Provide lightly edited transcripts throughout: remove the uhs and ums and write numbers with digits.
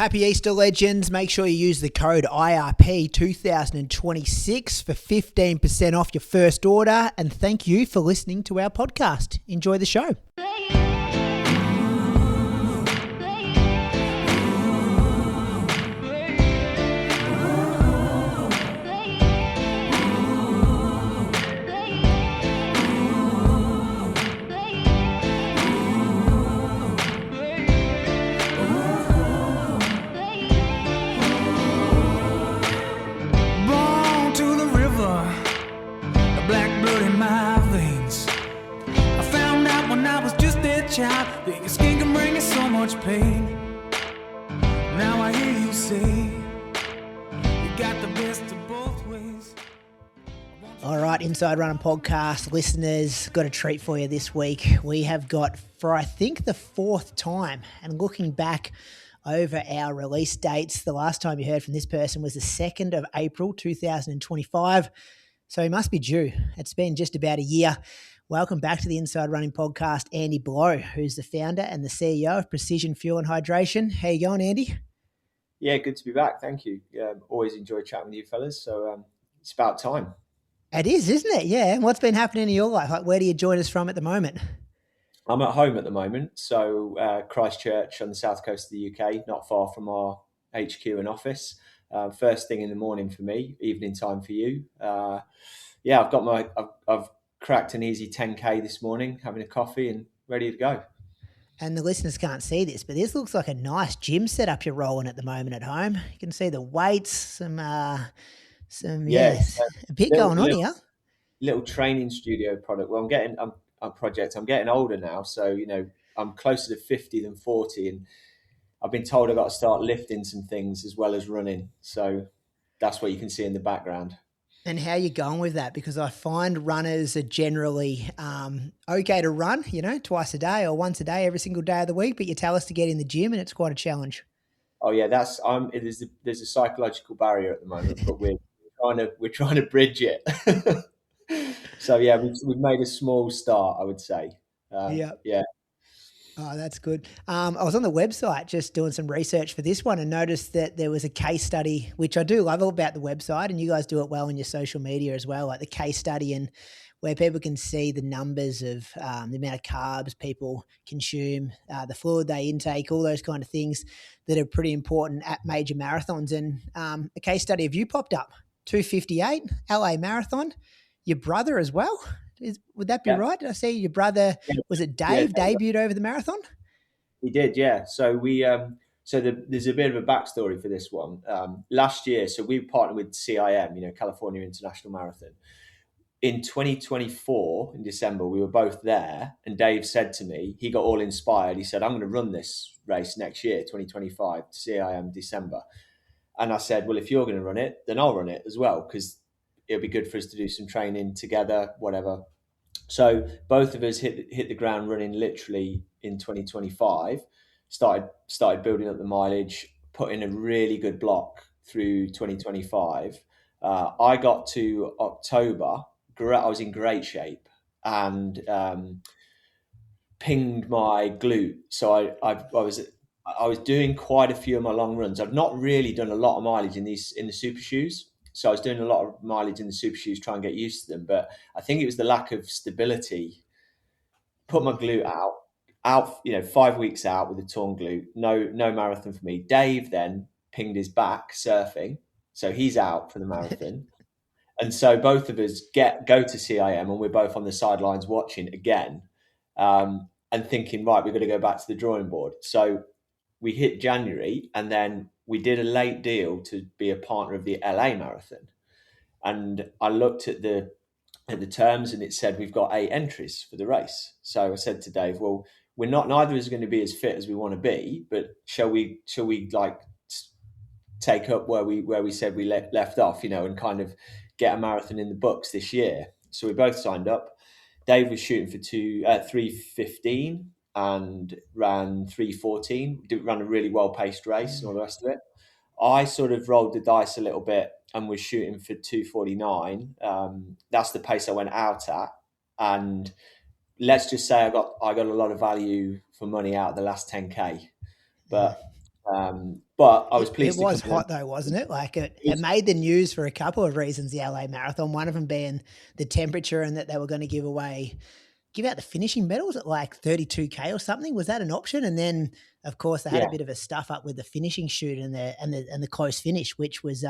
Happy Easter, legends. Make sure you use the code IRP2026 for 15% off your first order. And thank you for listening to our podcast. Enjoy the show. Child, being a skin can bring you so much pain. Now I hear you say you got the best of both ways. All right, Inside Running Podcast listeners, got a treat for you this week. We have got, for I think the fourth time, and looking back over our release dates, the last time you heard from this person was the 2nd of April 2025. So he must be due. It's been just about a year. Welcome back to the Inside Running Podcast, Andy Blow, who's the founder and the CEO of Precision Fuel and Hydration. How you going, Andy? Yeah, good to be back. Thank you. Always enjoy chatting with you fellas. So it's about time. It is, isn't it? Yeah. What's been happening in your life? Like, where do you join us from at the moment? I'm at home at the moment. So Christchurch on the south coast of the UK, not far from our HQ and office. First thing in the morning for me, evening time for you. I've cracked an easy 10K this morning, having a coffee and ready to go. And the listeners can't see this, but this looks like a nice gym setup you're rolling at the moment at home. You can see the weights, a bit going on here. Little training studio product. Well, I'm getting older now, so I'm closer to 50 than 40, and I've been told I've got to start lifting some things as well as running. So that's what you can see in the background. And how you going with that? Because I find runners are generally okay to run, twice a day or once a day, every single day of the week. But you tell us to get in the gym, and it's quite a challenge. Oh yeah, there's a psychological barrier at the moment, but we're trying to bridge it. So yeah, we've made a small start, I would say. Yeah. Oh, that's good. I was on the website just doing some research for this one and noticed that there was a case study, which I do love about the website, and you guys do it well in your social media as well, like the case study, and where people can see the numbers of the amount of carbs people consume, the fluid they intake, all those kind of things that are pretty important at major marathons. And a case study of you popped up, 2:58, LA Marathon, your brother as well. Would that be right? Did I see your brother, was it Dave, debuted over the marathon? He did, yeah. So there's a bit of a backstory for this one. Last year, so we partnered with CIM, California International Marathon. In 2024, in December, we were both there, and Dave said to me, he got all inspired. He said, I'm going to run this race next year, 2025, CIM December. And I said, well, if you're going to run it, then I'll run it as well, because it'll be good for us to do some training together, whatever. So both of us hit the ground running literally in 2025, started building up the mileage, put in a really good block through 2025. I got to October, I was in great shape, and pinged my glute. So I was doing quite a few of my long runs. I've not really done a lot of mileage in the super shoes. So I was doing a lot of mileage in the super shoes, trying to get used to them. But I think it was the lack of stability. Put my glute out, 5 weeks out with a torn glute. No marathon for me. Dave then pinged his back surfing. So he's out for the marathon. And so both of us go to CIM, and we're both on the sidelines watching again, and thinking, right, we've got to go back to the drawing board. So we hit January, and then we did a late deal to be a partner of the LA Marathon. And I looked at the terms, and it said we've got 8 entries for the race. So I said to Dave, well, neither is going to be as fit as we want to be, but shall we like take up where we said we left off, and kind of get a marathon in the books this year. So we both signed up. Dave was shooting for 3:15 and ran 3:14. Ran a really well-paced race and all the rest of it. I sort of rolled the dice a little bit and was shooting for 2:49. That's the pace I went out at. And let's just say I got a lot of value for money out of the last 10K. But But I was It pleased to was come in. hot though, wasn't it? Like it It made the news for a couple of reasons, the LA Marathon, one of them being the temperature and that they were going to give out the finishing medals at like 32K or something. Was that an option? And then of course they had yeah, a bit of a stuff up with the finishing shoot and the close finish, which was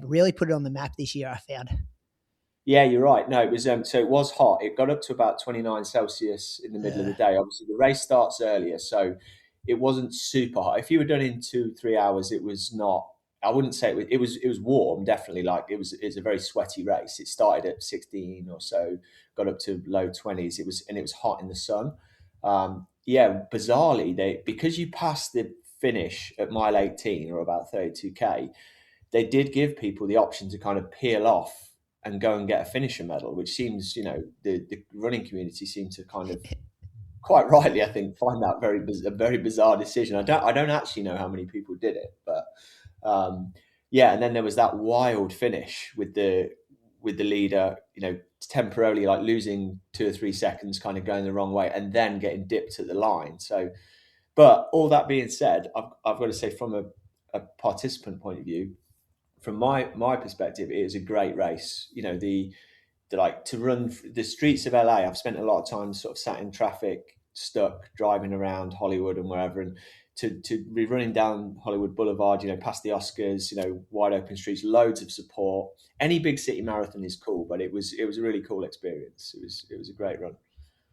really put it on the map this year, I found. yeah, you're right. No, it was so it was hot. It got up to about 29 Celsius in the middle of the day. Obviously, the race starts earlier, so it wasn't super hot. If you were done in 2-3 hours, it was not. I wouldn't say it was. It was warm, definitely. Like it's a very sweaty race. It started at 16 or so, got up to low 20s. It was hot in the sun. Yeah, bizarrely, because you passed the finish at mile 18 or about 32K, they did give people the option to kind of peel off and go and get a finisher medal, which seems, the running community seemed to kind of, quite rightly, I think, find that a very bizarre decision. I don't actually know how many people did it, but yeah. And then there was that wild finish with the leader, temporarily like losing 2 or 3 seconds, kind of going the wrong way, and then getting dipped at the line. So, but all that being said, I've got to say, from a participant point of view, from my perspective, it is a great race. The like to run the streets of LA. I've spent a lot of time sort of sat in traffic, stuck driving around Hollywood and wherever, and to be running down Hollywood Boulevard, past the Oscars, wide open streets, loads of support. Any big city marathon is cool, but it was a really cool experience. It was a great run.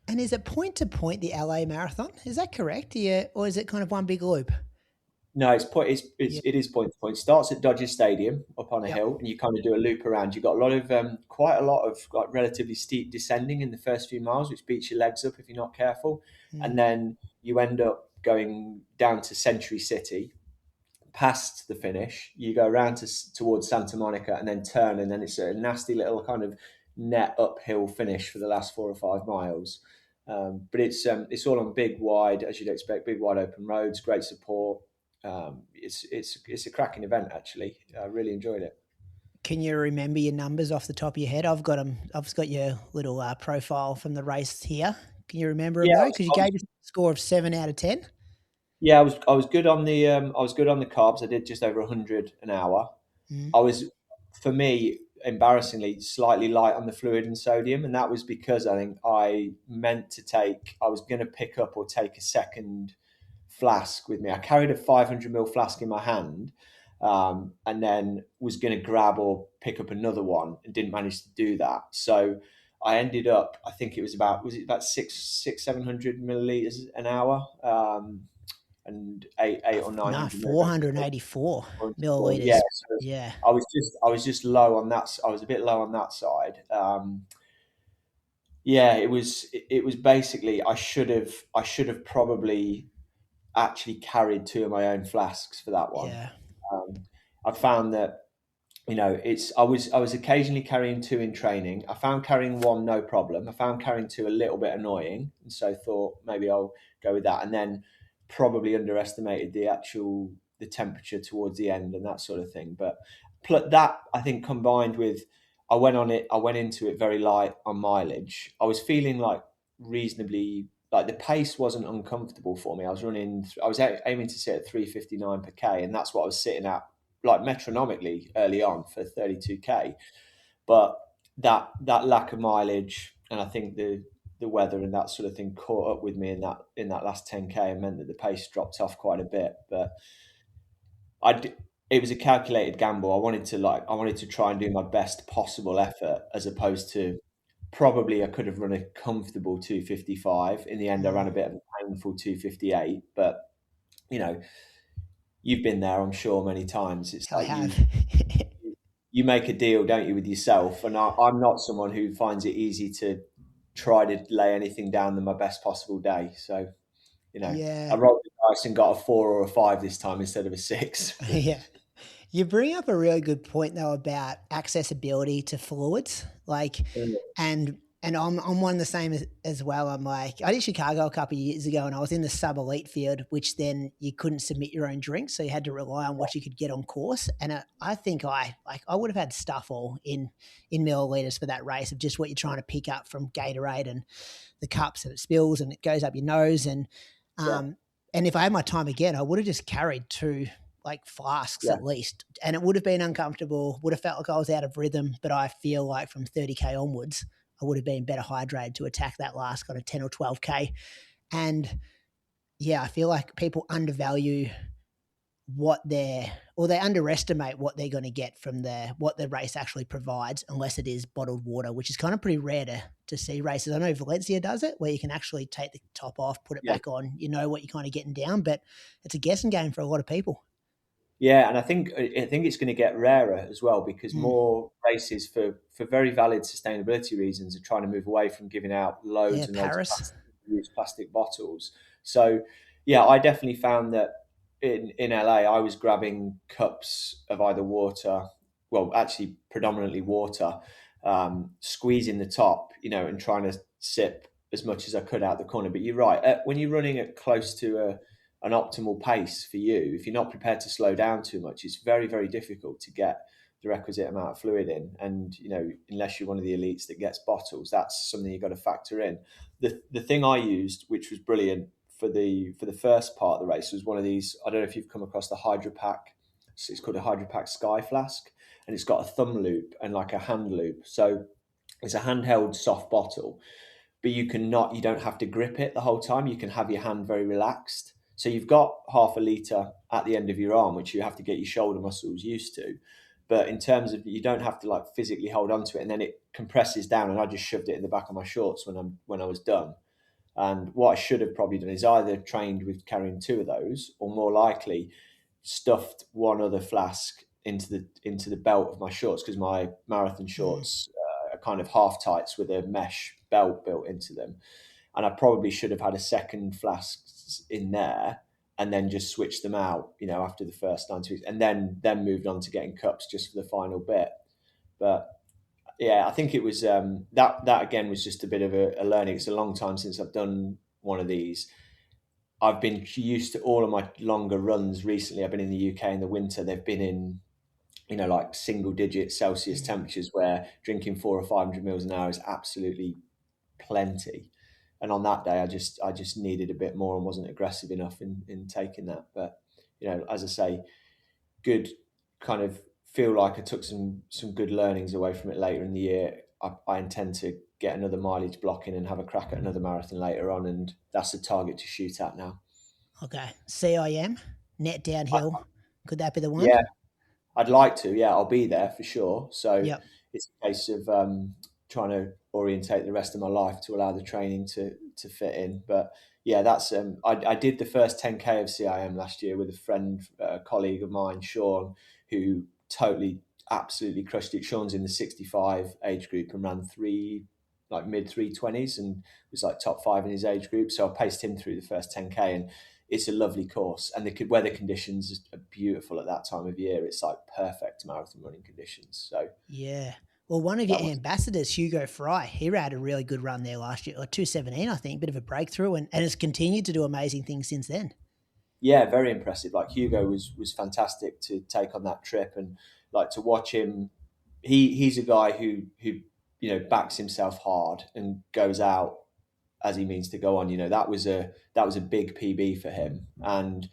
And is it point to point, the LA Marathon? Is that correct? Yeah, or is it kind of one big loop? No, it's point. Yeah. It is point to point. Starts at Dodger Stadium up on a Yep. hill, and you kind of do a loop around. You've got a lot of quite a lot of like relatively steep descending in the first few miles, which beats your legs up if you're not careful. And Mm. then you end up going down to Century City, past the finish. You go around towards Santa Monica, and then turn, and then it's a nasty little kind of net uphill finish for the last 4 or 5 miles. But it's all on big, wide, as you'd expect, big, wide open roads. Great support. It's a cracking event, actually. I really enjoyed it. Can you remember your numbers off the top of your head? I've got them. I've got your little profile from the race here. Can you remember them Yeah, though? Because you gave us a score of 7 out of 10. yeah. I was good on the carbs. I did just over 100 an hour. Mm. I was, for me, embarrassingly slightly light on the fluid and sodium, and that was because I think I was going to pick up or take a second flask with me. I carried a 500 ml flask in my hand, and then was going to grab or pick up another one, and didn't manage to do that. So I ended up, I think it was about 700 milliliters an hour, and eight or nine No, hundred milligrams. 484 Yeah, milliliters. so Yeah. I was just low on that. I was a bit low on that side. Yeah, it was basically, I should have probably actually carried two of my own flasks for that one. Yeah. I found that, I was occasionally carrying two in training. I found carrying one no problem. I found carrying two a little bit annoying, and so thought maybe I'll go with that. And then probably underestimated the temperature towards the end and that sort of thing. But that, I think, combined with, I went into it very light on mileage. I was feeling like reasonably, like the pace wasn't uncomfortable for me. I was aiming to sit at 3:59 per k, and that's what I was sitting at, like metronomically early on for 32K. But that lack of mileage, and I think the weather and that sort of thing caught up with me in that last 10K, and meant that the pace dropped off quite a bit. But it was a calculated gamble. I wanted to try and do my best possible effort, as opposed to, probably I could have run a comfortable 2:55. In the end, I ran a Mm. bit of a painful 2:58. But you know, you've been there, I'm sure, many times. It's I like have. you make a deal, don't you, with yourself? And I'm not someone who finds it easy to try to lay anything down than my best possible day. So, I Yeah. rolled the dice and got a 4 or a 5 this time instead of a 6. Yeah. You bring up a really good point though about accessibility to fluids, like, and I'm one the same as well. I'm like, I did Chicago a couple of years ago, and I was in the sub elite field, which then you couldn't submit your own drinks, so you had to rely on what you could get on course. And I think I would have had stuff all in milliliters for that race of just what you're trying to pick up from Gatorade and the cups, and it spills and it goes up your nose, and Yeah. um, And if I had my time again, I would have just carried 2 like flasks Yeah. at least, and it would have been uncomfortable. Would have felt like I was out of rhythm. But I feel like from 30K onwards, I would have been better hydrated to attack that last kind of 10 or 12K. And yeah, I feel like people undervalue what they underestimate what they're going to get from what the race actually provides, unless it is bottled water, which is kind of pretty rare to see races. I know Valencia does it, where you can actually take the top off, put it Yeah. back on, you know what you're kind of getting down, but it's a guessing game for a lot of people. Yeah, and I think it's going to get rarer as well, because more races, for very valid sustainability reasons, are trying to move away from giving out Yeah, loads and loads of Paris. plastic bottles. So yeah, I definitely found that in LA, I was grabbing cups of either water, well, actually predominantly water, squeezing the top, and trying to sip as much as I could out the corner. But you're right, when you're running at close to an optimal pace for you, if you're not prepared to slow down too much, it's very, very difficult to get the requisite amount of fluid in. And unless you're one of the elites that gets bottles, that's something you've got to factor in. The thing I used, which was brilliant for the first part of the race, was one of these. I don't know if you've come across the Hydro Pack. It's called a Hydro Pack Sky Flask, and it's got a thumb loop and like a hand loop. So it's a handheld soft bottle, but you don't have to grip it the whole time. You can have your hand very relaxed. So you've got half a litre at the end of your arm, which you have to get your shoulder muscles used to. But in terms of, you don't have to like physically hold onto it, and then it compresses down. And I just shoved it in the back of my shorts when I was done. And what I should have probably done is either trained with carrying 2 of those, or more likely stuffed one other flask into the belt of my shorts, because my marathon shorts are kind of half tights with a mesh belt built into them. And I probably should have had a second flask in there, and then just switched them out, after the first 90 weeks, and then moved on to getting cups just for the final bit. But yeah, I think it was that again was just a bit of a learning. It's a long time since I've done one of these. I've been used to all of my longer runs recently. I've been in the UK in the winter. They've been in, like single digit Celsius temperatures, where drinking 400 or 500 mils an hour is absolutely plenty. And on that day, I just needed a bit more and wasn't aggressive enough in taking that. But as I say, good, kind of feel like I took some good learnings away from it later in the year. I intend to get another mileage block in and have a crack at another marathon later on, and that's the target to shoot at now. Okay. CIM, net downhill. Could that be the one? Yeah, I'd like to. Yeah, I'll be there for sure. So Yep. it's a case of trying to orientate the rest of my life to allow the training to fit in. But yeah, that's I did the first 10K of CIM last year with a friend, a colleague of mine, Sean, who totally, absolutely crushed it. Sean's in the 65 age group and ran mid 320s and was like top 5 in his age group. So I paced him through the first 10K, and it's a lovely course, and the weather conditions are beautiful at that time of year. It's like perfect marathon running conditions. So yeah. Well, one of your ambassadors, Hugo Fry, he had a really good run there last year, or 2:17, I think, bit of a breakthrough, and has continued to do amazing things since then. Yeah, very impressive. Like Hugo was fantastic to take on that trip, and like to watch him. He's a guy who backs himself hard and goes out as he means to go on. That was a big PB for him, and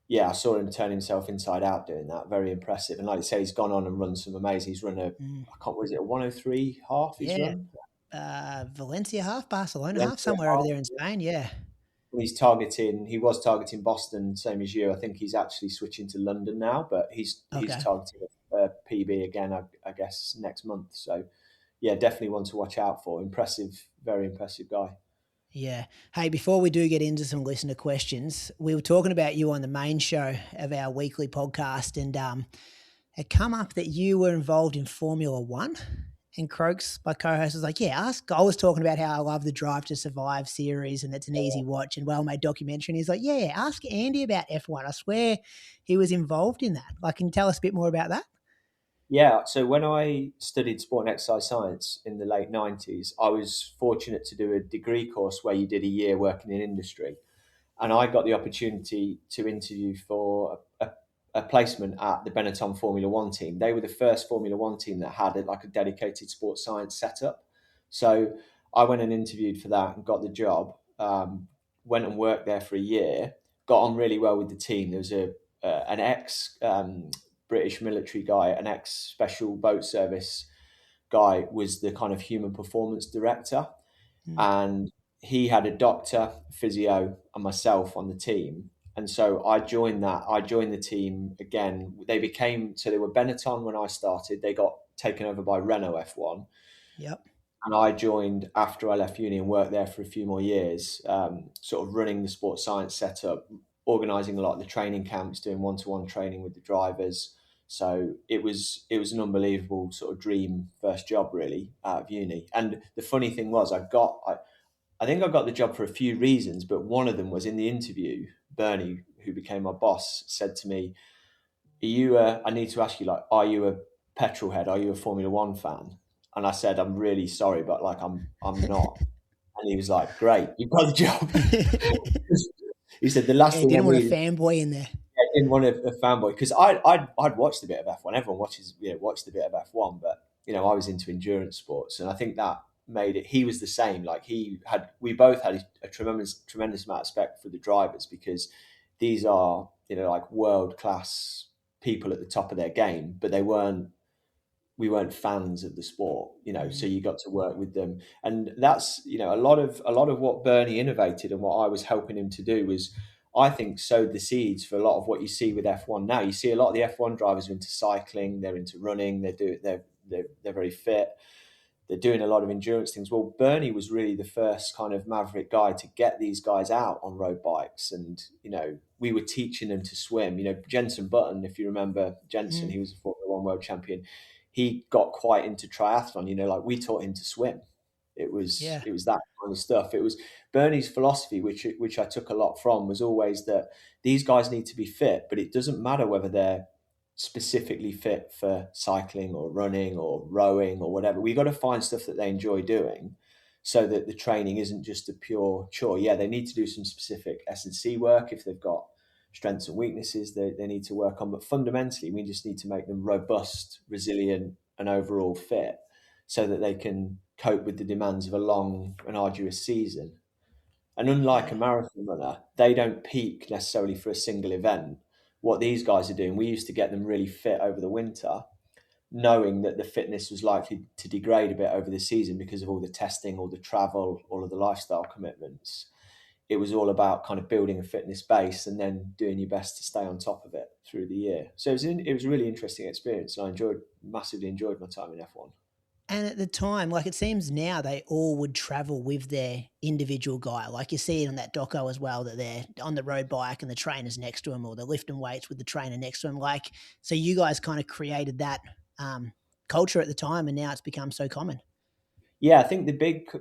yeah, I saw him turn himself inside out doing that. Very impressive. And like you say, he's gone on and run some amazing. He's run was it a 103 half? He's run Valencia half, Barcelona half, Valencia somewhere half, over there in Spain. Yeah. He was targeting Boston, same as you. I think he's actually switching to London now, but he's targeting a PB again, I guess, next month. So yeah, definitely one to watch out for. Impressive, very impressive guy. Yeah. Hey, before we do get into some listener questions, we were talking about you on the main show of our weekly podcast, and it come up that you were involved in Formula One. And Croaks, my co-host, was like, yeah, ask. I was talking about how I love the Drive to Survive series and it's an easy watch and well-made documentary. And he's like, yeah, ask Andy about F1. I swear he was involved in that. Like, can you tell us a bit more about that? Yeah, so when I studied sport and exercise science in the late 90s, I was fortunate to do a degree course where you did a year working in industry. And I got the opportunity to interview for a placement at the Benetton Formula One team. They were the first Formula One team that had a dedicated sports science setup. So I went and interviewed for that and got the job. Went and worked there for a year. got on really well with the team. There was an ex British military guy, an ex Special Boat Service guy, was the kind of human performance director, and he had a doctor, physio, and myself on the team. And so I joined that. I joined the team again. They were Benetton when I started. They got taken over by Renault F1. Yep. And I joined after I left uni and worked there for a few more years, sort of running the sports science setup, organising a lot of the training camps, doing one-to-one training with the drivers. So it was an unbelievable sort of dream first job really out of uni. And the funny thing was I think I got the job for a few reasons, but one of them was in the interview, Bernie, who became my boss, said to me, I need to ask you, like, are you a petrol head? Are you a Formula One fan? And I said, I'm really sorry, but like, I'm not. And he was like, great, you've got the job. He said, the last thing didn't want a fanboy in there. I didn't want a fanboy, because I'd watched a bit of F1. Everyone watched a bit of F1, but I was into endurance sports, and I think that made it. He was the same. Like we both had a tremendous amount of respect for the drivers, because these are like world class people at the top of their game, but we weren't fans of the sport, so you got to work with them. And that's, a lot of what Bernie innovated and what I was helping him to do was, I think, sowed the seeds for a lot of what you see with F1 now. You see a lot of the F1 drivers are into cycling, they're into running, they're very fit, they're doing a lot of endurance things. Well, Bernie was really the first kind of maverick guy to get these guys out on road bikes. And, we were teaching them to swim. Jenson Button, if you remember Jenson, he was a Formula One world champion. He got quite into triathlon, like we taught him to swim. It was that kind of stuff. It was Bernie's philosophy, which I took a lot from, was always that these guys need to be fit, but it doesn't matter whether they're specifically fit for cycling or running or rowing or whatever. We got to find stuff that they enjoy doing, so that the training isn't just a pure chore. Yeah, they need to do some specific S&C work if they've got strengths and weaknesses they need to work on, but fundamentally we just need to make them robust, resilient, and overall fit, so that they can cope with the demands of a long and arduous season. And unlike a marathon runner, they don't peak necessarily for a single event. What these guys are doing, we used to get them really fit over the winter, knowing that the fitness was likely to degrade a bit over the season because of all the testing, all the travel, all of the lifestyle commitments. It was all about kind of building a fitness base and then doing your best to stay on top of it through the year. So it was a really interesting experience, and I massively enjoyed my time in F1. And at the time, like, it seems now they all would travel with their individual guy. Like, you see it on that doco as well, that they're on the road bike and the trainer's next to them, or they're lifting weights with the trainer next to them. Like, so you guys kind of created that culture at the time, and now it's become so common. Yeah, I think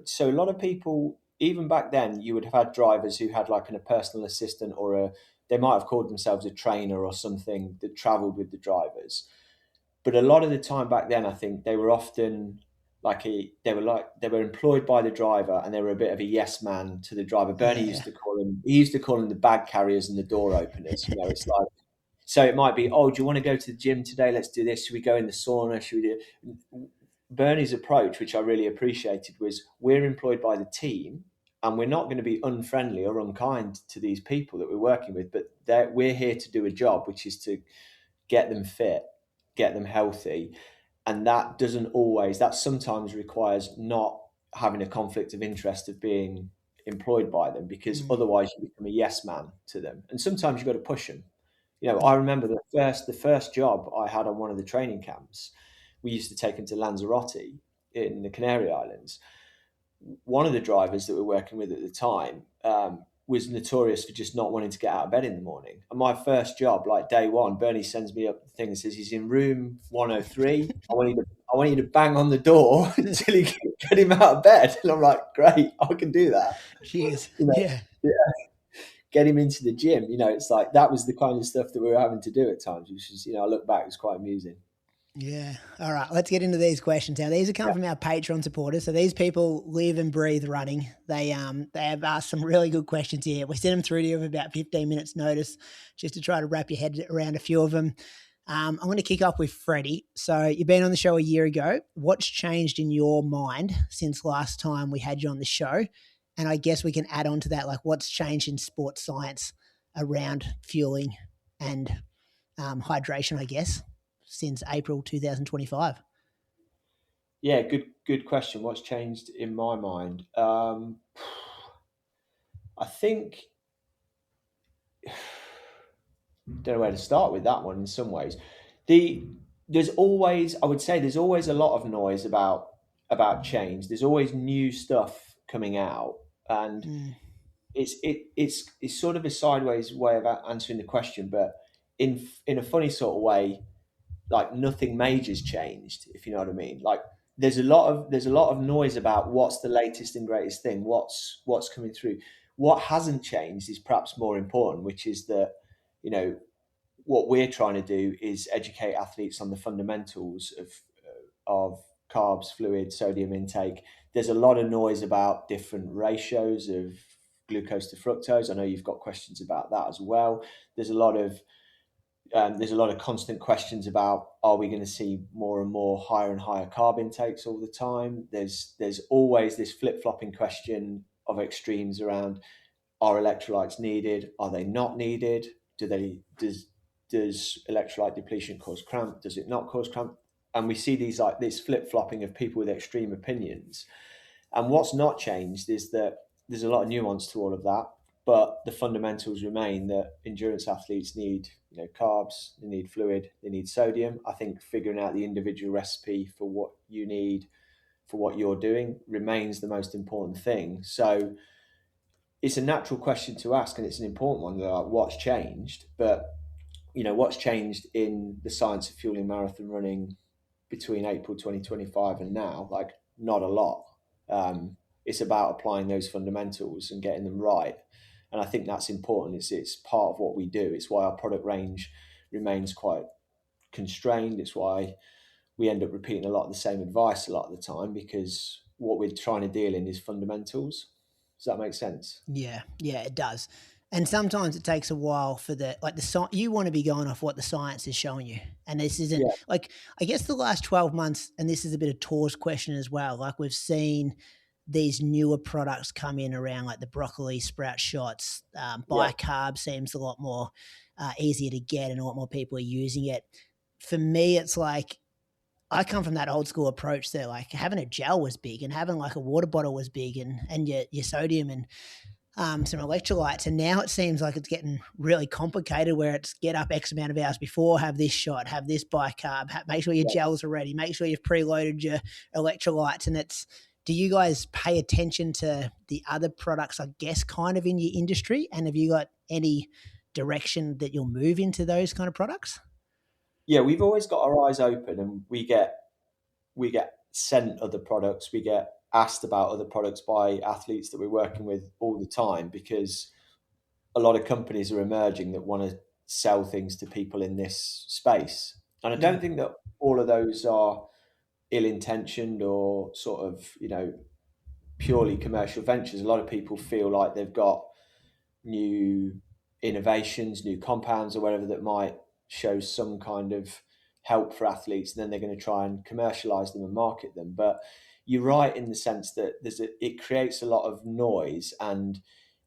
so a lot of people, even back then, you would have had drivers who had like a personal assistant, or they might have called themselves a trainer or something, that traveled with the drivers. But a lot of the time back then, I think they were often they were employed by the driver, and they were a bit of a yes man to the driver. Bernie used to call them the bag carriers and the door openers. It's like, so it might be, oh, do you want to go to the gym today? Let's do this. Should we go in the sauna? Should we do? Bernie's approach, which I really appreciated, was, we're employed by the team, and we're not going to be unfriendly or unkind to these people that we're working with, but we're here to do a job, which is to get them fit, get them healthy. And that sometimes requires not having a conflict of interest of being employed by them, because otherwise you become a yes man to them. And sometimes you've got to push them. I remember the first job I had on one of the training camps, we used to take them to Lanzarote in the Canary Islands. One of the drivers that we were working with at the time was notorious for just not wanting to get out of bed in the morning. And my first job, like day one, Bernie sends me up the thing and says, he's in room 103. I want you to bang on the door until you get him out of bed. And I'm like, great, I can do that. Cheers. Yeah. Get him into the gym. It's like, that was the kind of stuff that we were having to do at times, which is, I look back, it was quite amusing. Yeah. All right. Let's get into these questions now. These are coming from our Patreon supporters. So these people live and breathe running. They have asked some really good questions here. We sent them through to you with about 15 minutes notice, just to try to wrap your head around a few of them. I'm going to kick off with Freddie. So you've been on the show a year ago. What's changed in your mind since last time we had you on the show? And I guess we can add on to that, like, what's changed in sports science around fueling and hydration, I guess, since April 2025? Yeah, good question. What's changed in my mind? I think don't know where to start with that one in some ways. The there's always I would say there's always a lot of noise about change. There's always new stuff coming out, and Mm, it's sort of a sideways way of answering the question, but in a funny sort of way, like nothing major's changed, if you know what I mean. Like there's a lot of noise about what's the latest and greatest thing, what's coming through. What hasn't changed is perhaps more important, which is that you know what we're trying to do is educate athletes on the fundamentals of carbs, fluid, sodium intake. There's a lot of noise about different ratios of glucose to fructose. I know you've got questions about that as well. There's a lot of constant questions about are we going to see more and more higher and higher carb intakes all the time. There's always this flip flopping question of extremes around are electrolytes needed? Are they not needed? Does electrolyte depletion cause cramp? Does it not cause cramp? And we see these like this flip flopping of people with extreme opinions. And what's not changed is that there's a lot of nuance to all of that, but the fundamentals remain that endurance athletes need carbs, they need fluid, they need sodium. I think figuring out the individual recipe for what you need for what you're doing remains the most important thing. So it's a natural question to ask, and it's an important one. Like, what's changed? But what's changed in the science of fueling marathon running between April 2025 and now? Like, not a lot. It's about applying those fundamentals and getting them right, and I think that's important. It's part of what we do. It's why our product range remains quite constrained. It's why we end up repeating a lot of the same advice a lot of the time, because what we're trying to deal in is fundamentals. Does that make sense? yeah, yeah, it does. And sometimes it takes a while for you want to be going off what the science is showing you. And this isn't Yeah, like, I guess the last 12 months, and this is a bit of Tor's question as well. Like we've seen these newer products come in around like the broccoli sprout shots. yeah, Bicarb seems a lot more easier to get and a lot more people are using it. For me, it's like, I come from that old school approach there. Like having a gel was big and having like a water bottle was big and your sodium and some electrolytes. And now it seems like it's getting really complicated where it's get up X amount of hours before, have this shot, have this bicarb, make sure your yeah. gels are ready, make sure you've preloaded your electrolytes. And do you guys pay attention to the other products, I guess, kind of in your industry? And have you got any direction that you'll move into those kind of products? Yeah, we've always got our eyes open, and we get sent other products. We get asked about other products by athletes that we're working with all the time, because a lot of companies are emerging that want to sell things to people in this space. And I don't Mm, think that all of those are ill intentioned or sort of, purely commercial ventures. A lot of people feel like they've got new innovations, new compounds, or whatever that might show some kind of help for athletes, and then they're going to try and commercialize them and market them. But you're right in the sense that it creates a lot of noise, and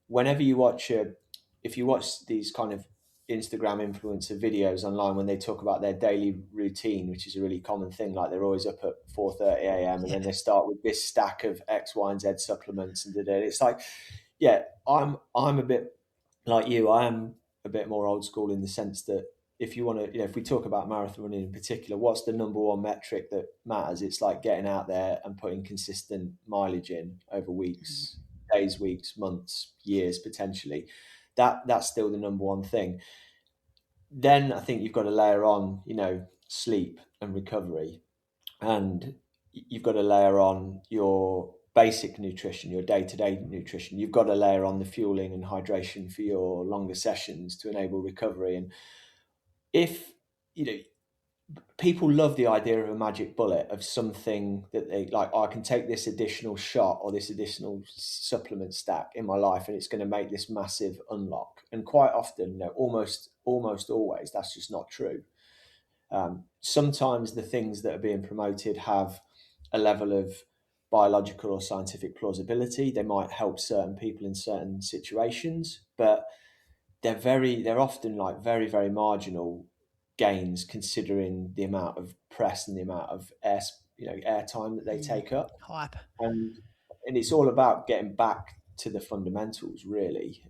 whenever you watch if you watch these kind of Instagram influencer videos online when they talk about their daily routine, which is a really common thing, like they're always up at 4:30 a.m. and yeah. then they start with this stack of X, Y, and Z supplements and da-da. It's like, yeah, I'm a bit like you. I am a bit more old school in the sense that if you want to, if we talk about marathon running in particular, what's the number one metric that matters? It's like getting out there and putting consistent mileage in over weeks, days, weeks, months, years, potentially. That's still the number one thing. Then I think you've got to layer on, sleep and recovery, and you've got to layer on your basic nutrition, your day-to-day nutrition. You've got to layer on the fueling and hydration for your longer sessions to enable recovery. And if you know people love the idea of a magic bullet, of something that they like, oh, I can take this additional shot or this additional supplement stack in my life and it's going to make this massive unlock. And quite often, almost always, that's just not true. Sometimes the things that are being promoted have a level of biological or scientific plausibility. They might help certain people in certain situations, but they're often like very, very marginal gains considering the amount of press and the amount of air time that they take up. Hype. and and it's all about getting back to the fundamentals, really.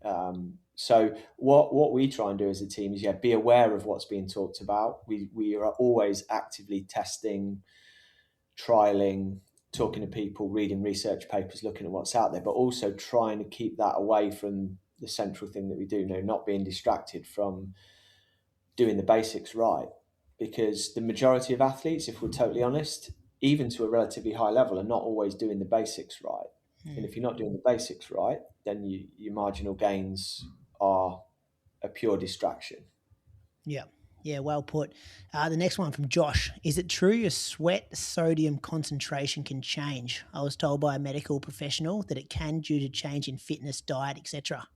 So what we try and do as a team is, be aware of what's being talked about. We are always actively testing, trialing, talking to people, reading research papers, looking at what's out there, but also trying to keep that away from the central thing that we do. Not being distracted from doing the basics right, because the majority of athletes, if we're totally honest, even to a relatively high level, are not always doing the basics right. And if you're not doing the basics right, then your marginal gains are a pure distraction. Yeah. Yeah, well put. The next one from Josh. Is it true your sweat sodium concentration can change? I was told by a medical professional that it can due to change in fitness, diet, etc.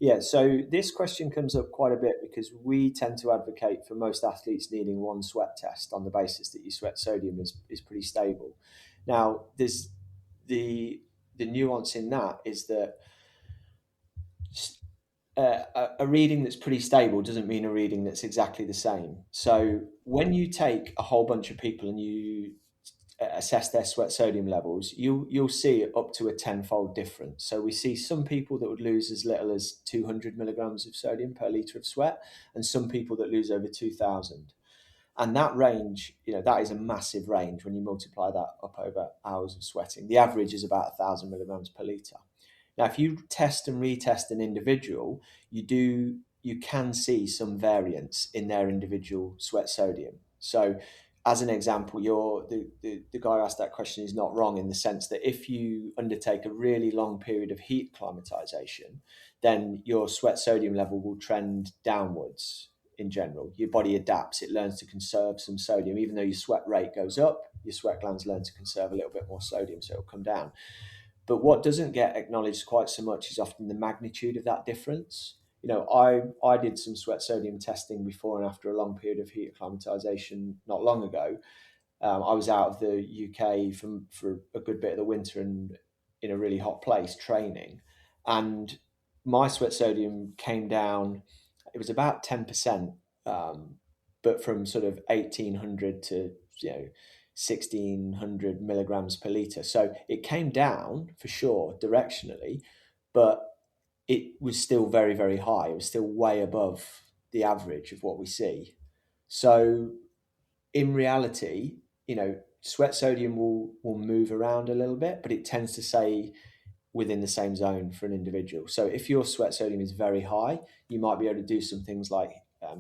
Yeah, so this question comes up quite a bit because we tend to advocate for most athletes needing one sweat test on the basis that your sweat sodium is pretty stable. Now, there's the nuance in that is that a reading that's pretty stable doesn't mean a reading that's exactly the same. So when you take a whole bunch of people and you assess their sweat sodium levels, you'll see up to a tenfold difference. So we see some people that would lose as little as 200 milligrams of sodium per litre of sweat, and some people that lose over 2,000. And that range, that is a massive range when you multiply that up over hours of sweating. The average is about 1,000 milligrams per litre. Now, if you test and retest an individual, you can see some variance in their individual sweat sodium. So, as an example, the guy who asked that question is not wrong in the sense that if you undertake a really long period of heat acclimatization, then your sweat sodium level will trend downwards in general. Your body adapts, it learns to conserve some sodium. Even though your sweat rate goes up, your sweat glands learn to conserve a little bit more sodium, so it'll come down. But what doesn't get acknowledged quite so much is often the magnitude of that difference. I did some sweat sodium testing before and after a long period of heat acclimatization not long ago. I was out of the UK for a good bit of the winter and in a really hot place training. And my sweat sodium came down, it was about 10%, but from sort of 1,800 to 1,600 milligrams per litre. So it came down for sure directionally, but it was still very, very high. It was still way above the average of what we see. So in reality, sweat sodium will move around a little bit, but it tends to stay within the same zone for an individual. So if your sweat sodium is very high, you might be able to do some things like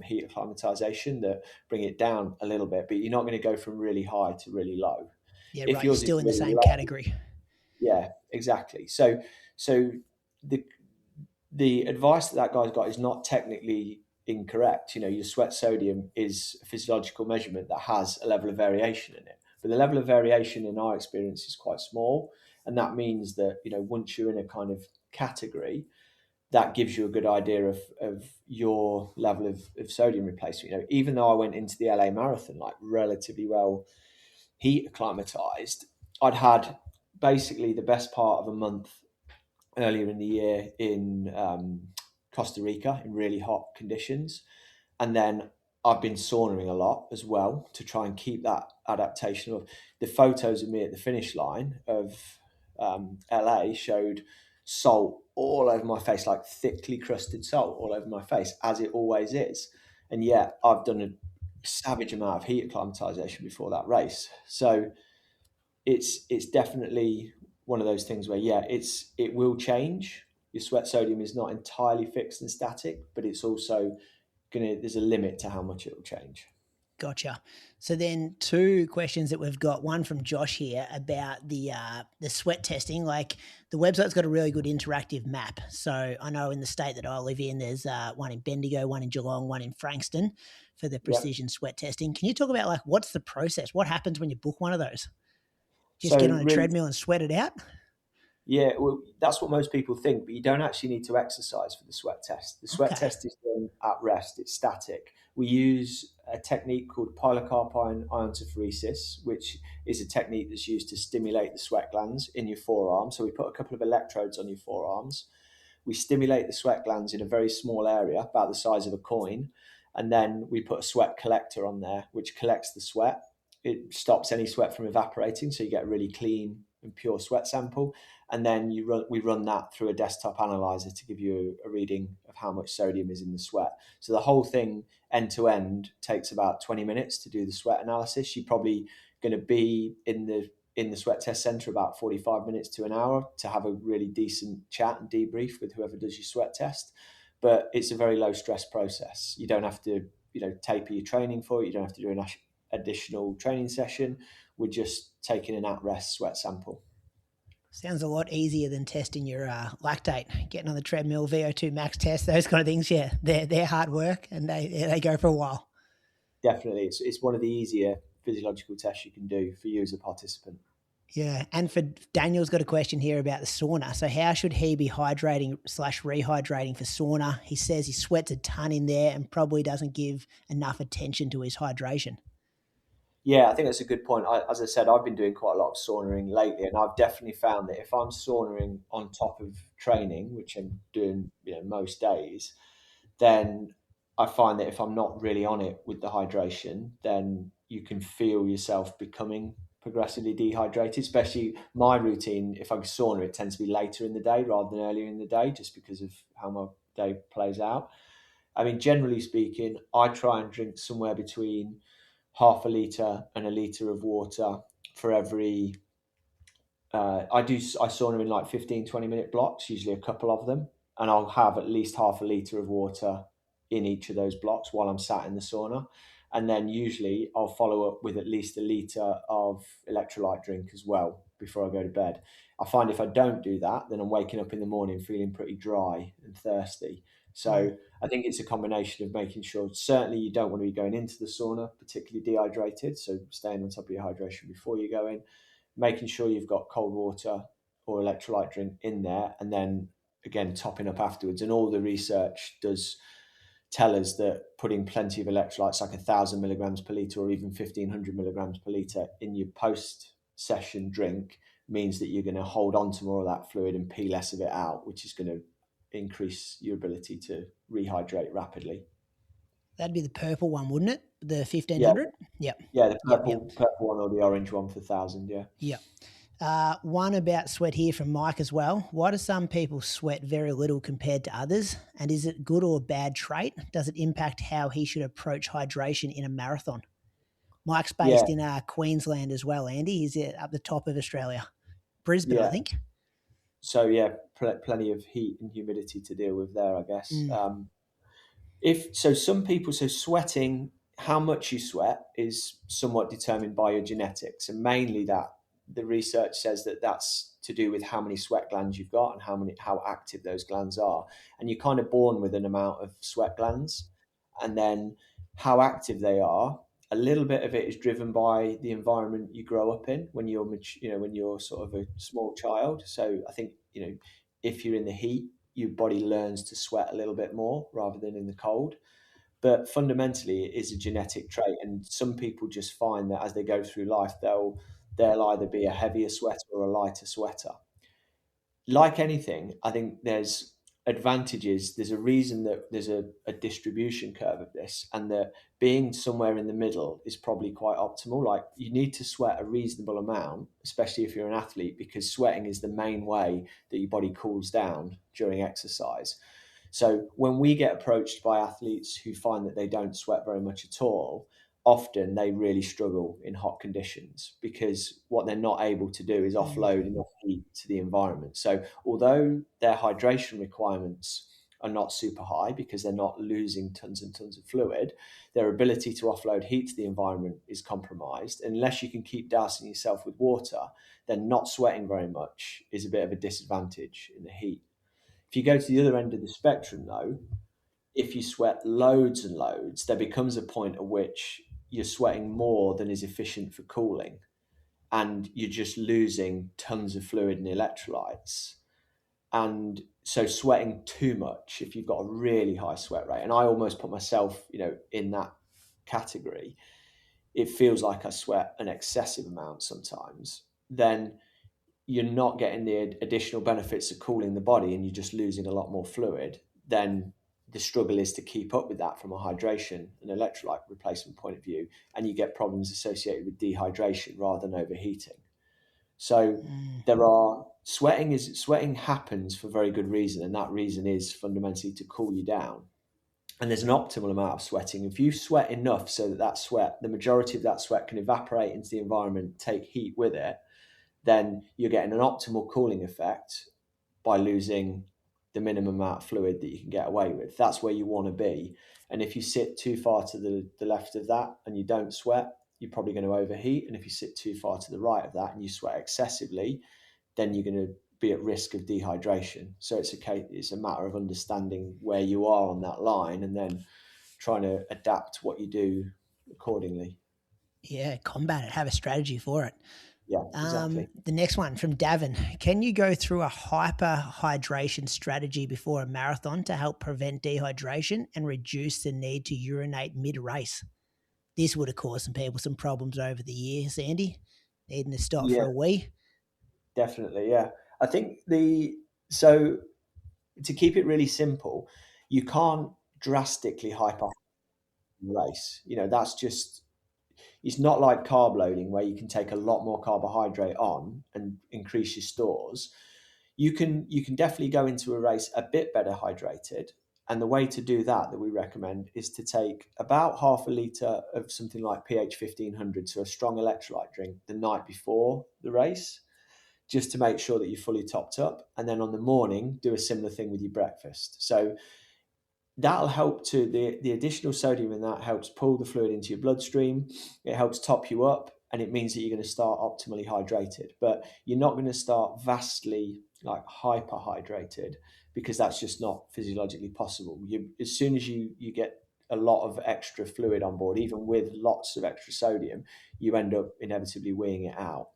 heat acclimatization that bring it down a little bit, but you're not going to go from really high to really low. Yeah, if right. You're still in the same category. Yeah, exactly. So the advice that guy's got is not technically incorrect. Your sweat sodium is a physiological measurement that has a level of variation in it, but the level of variation in our experience is quite small, and that means that once you're in a kind of category, that gives you a good idea of your level of sodium replacement. Even though I went into the LA Marathon like relatively well heat acclimatized, I'd had basically the best part of a month earlier in the year in Costa Rica in really hot conditions. And then I've been sauning a lot as well to try and keep that adaptation of the photos of me at the finish line of LA showed salt all over my face, like thickly crusted salt all over my face, as it always is. And yet I've done a savage amount of heat acclimatization before that race. So it's definitely one of those things where, it will change. Your sweat sodium is not entirely fixed and static, but it's also there's a limit to how much it will change. Gotcha. So then 2 questions that we've got. One from Josh here about the sweat testing. Like the website's got a really good interactive map. So I know in the state that I live in, there's one in Bendigo, one in Geelong, one in Frankston for the precision sweat testing. Can you talk about like what's the process? What happens when you book one of those? Just get on a treadmill and sweat it out? Yeah, well, that's what most people think, but you don't actually need to exercise for the sweat test. The sweat test is done at rest. It's static. We use a technique called pilocarpine iontophoresis, which is a technique that's used to stimulate the sweat glands in your forearm. So we put a couple of electrodes on your forearms. we stimulate the sweat glands in a very small area, about the size of a coin, and then we put a sweat collector on there, which collects the sweat. It stops any sweat from evaporating, so you get a really clean and pure sweat sample. And then we run that through a desktop analyzer to give you a reading of how much sodium is in the sweat. So the whole thing end to end takes about 20 minutes to do the sweat analysis. You're probably going to be in the sweat test center about 45 minutes to an hour to have a really decent chat and debrief with whoever does your sweat test. But it's a very low stress process. You don't have to, taper your training for it. You don't have to do an additional training session. We're just taking an at-rest sweat sample. Sounds a lot easier than testing your lactate, getting on the treadmill, VO2 max test, those kind of things. Yeah, they're hard work and they go for a while. Definitely. It's one of the easier physiological tests you can do for you as a participant. Yeah, and for Daniel's got a question here about the sauna. So how should he be hydrating/rehydrating for sauna? He says he sweats a ton in there and probably doesn't give enough attention to his hydration. Yeah, I think that's a good point. As I said, I've been doing quite a lot of saunaing lately, and I've definitely found that if I'm saunaing on top of training, which I'm doing, most days, then I find that if I'm not really on it with the hydration, then you can feel yourself becoming progressively dehydrated. Especially my routine, if I sauna, it tends to be later in the day rather than earlier in the day, just because of how my day plays out. I mean, generally speaking, I try and drink somewhere between half a litre and a litre of water for every I sauna in like 15-20 minute blocks, usually a couple of them, and I'll have at least half a litre of water in each of those blocks while I'm sat in the sauna. And then usually I'll follow up with at least a litre of electrolyte drink as well before I go to bed. I find if I don't do that, then I'm waking up in the morning feeling pretty dry and thirsty. So I think it's a combination of making sure, certainly you don't want to be going into the sauna particularly dehydrated, so staying on top of your hydration before you go in, making sure you've got cold water or electrolyte drink in there, and then again topping up afterwards. And all the research does tell us that putting plenty of electrolytes, like 1,000 milligrams per litre or even 1,500 milligrams per litre in your post-session drink, means that you're going to hold on to more of that fluid and pee less of it out, which is going to increase your ability to rehydrate rapidly. That'd be the purple one, wouldn't it? The 1,500? Yep. Yeah, the purple one or the orange one for 1,000, yeah. Yeah. One about sweat here from Mike as well. Why do some people sweat very little compared to others? And is it good or a bad trait? Does it impact how he should approach hydration in a marathon? Mike's based in Queensland as well, Andy. He's up the top of Australia. Brisbane, I think. So, plenty of heat and humidity to deal with there, I guess. Sweating, how much you sweat is somewhat determined by your genetics, and mainly that the research says that that's to do with how many sweat glands you've got and how active those glands are. And you're kind of born with an amount of sweat glands, and then how active they are. A little bit of it is driven by the environment you grow up in when you're when you're sort of a small child. So I think, if you're in the heat, your body learns to sweat a little bit more rather than in the cold. But fundamentally, it is a genetic trait, and some people just find that as they go through life, they'll either be a heavier sweater or a lighter sweater. Like anything, I think there's advantages. There's a reason that there's a distribution curve of this, and that being somewhere in the middle is probably quite optimal. Like, you need to sweat a reasonable amount, especially if you're an athlete, because sweating is the main way that your body cools down during exercise. So when we get approached by athletes who find that they don't sweat very much at all, often they really struggle in hot conditions, because what they're not able to do is offload enough heat to the environment. So although their hydration requirements are not super high because they're not losing tons and tons of fluid, their ability to offload heat to the environment is compromised. Unless you can keep dousing yourself with water, then not sweating very much is a bit of a disadvantage in the heat. If you go to the other end of the spectrum, though, if you sweat loads and loads, there becomes a point at which you're sweating more than is efficient for cooling, and you're just losing tons of fluid and electrolytes. And so sweating too much, if you've got a really high sweat rate, and I almost put myself, in that category, it feels like I sweat an excessive amount sometimes, then you're not getting the additional benefits of cooling the body and you're just losing a lot more fluid, then the struggle is to keep up with that from a hydration and electrolyte replacement point of view, and you get problems associated with dehydration rather than overheating. So there are sweating happens for very good reason, and that reason is fundamentally to cool you down. And there's an optimal amount of sweating. If you sweat enough so that the majority of that sweat can evaporate into the environment, take heat with it, then you're getting an optimal cooling effect by losing the minimum amount of fluid that you can get away with. That's where you want to be. And if you sit too far to the left of that and you don't sweat, you're probably going to overheat. And if you sit too far to the right of that and you sweat excessively, then you're going to be at risk of dehydration. So it's a matter of understanding where you are on that line and then trying to adapt what you do accordingly. Yeah, combat it. Have a strategy for it. Yeah, exactly. The next one from Davin. Can you go through a hyperhydration strategy before a marathon to help prevent dehydration and reduce the need to urinate mid-race? This would have caused some people some problems over the years, Andy, needing to stop for Yeah, a wee. definitely. Yeah. I think so to keep it really simple, you can't drastically hyper race. That's just it's not like carb loading where you can take a lot more carbohydrate on and increase your stores. You can definitely go into a race a bit better hydrated. And the way to do that we recommend is to take about half a litre of something like pH 1500, so a strong electrolyte drink, the night before the race, just to make sure that you're fully topped up. And then on the morning, do a similar thing with your breakfast. So that'll help to the additional sodium in that helps pull the fluid into your bloodstream. It helps top you up, and it means that you're going to start optimally hydrated. But you're not going to start vastly like hyperhydrated, because that's just not physiologically possible. As soon as you get a lot of extra fluid on board, even with lots of extra sodium, you end up inevitably weeing it out.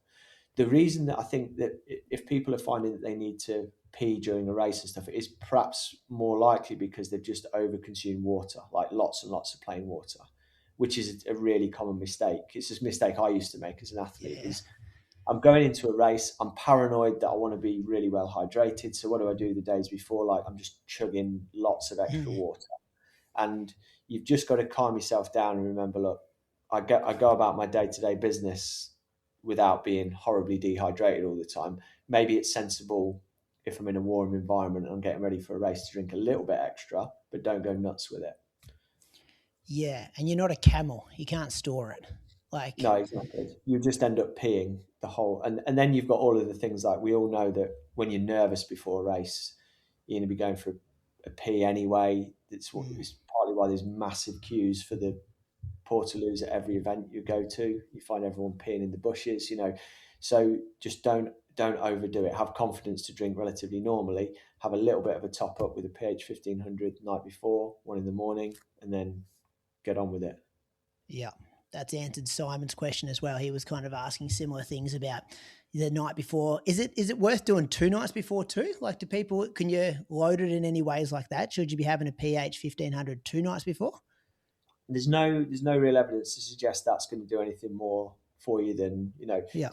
The reason that I think that if people are finding that they need to pee during a race and stuff, it is perhaps more likely because they've just overconsumed water, like lots and lots of plain water, which is a really common mistake. It's a mistake I used to make as an athlete. Yeah. Is I'm going into a race, I'm paranoid that I want to be really well hydrated. So what do I do the days before? Like I'm just chugging lots of extra water. And you've just got to calm yourself down and remember, look, I go about my day-to-day business without being horribly dehydrated all the time. Maybe it's sensible if I'm in a warm environment and I'm getting ready for a race to drink a little bit extra, but don't go nuts with it. Yeah, and you're not a camel. You can't store it. Like No, exactly. You just end up peeing the whole, and then you've got all of the things like we all know that when you're nervous before a race, you're going to be going for a pee anyway. It's partly why there's massive queues for the portaloos at every event you go to. You find everyone peeing in the bushes, So just don't overdo it. Have confidence to drink relatively normally. Have a little bit of a top up with a pH 1500 the night before, one in the morning, and then get on with it. Yeah, that's answered Simon's question as well. He was kind of asking similar things about the night before. Is it worth doing 2 nights before too? Like, do people, can you load it in any ways like that? Should you be having a pH 1500 2 nights before? There's no real evidence to suggest that's going to do anything more for you than Yeah.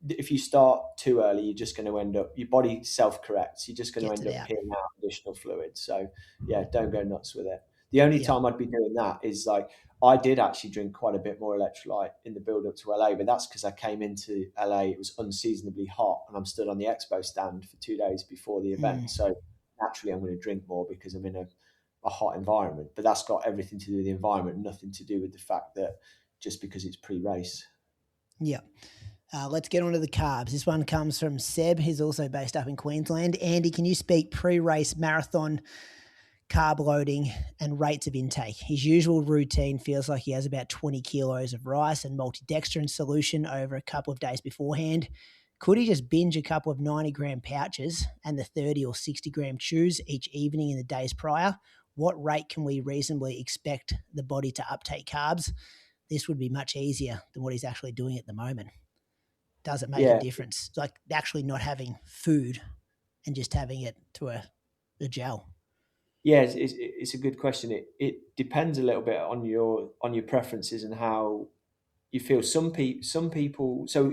if you start too early, you're just going to end up, your body self-corrects. You're just going to end up peeing out additional fluid. So yeah, don't go nuts with it. The only time I'd be doing that is like, I did actually drink quite a bit more electrolyte in the build up to LA, but that's because I came into LA, it was unseasonably hot, and I'm stood on the expo stand for 2 days before the event. So naturally I'm going to drink more because I'm in a hot environment, but that's got everything to do with the environment, nothing to do with the fact that just because it's pre-race. Yeah. Let's get on to the carbs. This one comes from Seb. He's also based up in Queensland. Andy, can you speak pre-race marathon carb loading and rates of intake? His usual routine feels like he has about 20 kilos of rice and maltodextrin solution over a couple of days beforehand. Could he just binge a couple of 90-gram pouches and the 30 or 60-gram chews each evening in the days prior? What rate can we reasonably expect the body to uptake carbs? This would be much easier than what he's actually doing at the moment. Does it make a difference? Like actually not having food and just having it through a gel? Yeah, it's a good question. It depends a little bit on your preferences and how you feel. Some people. So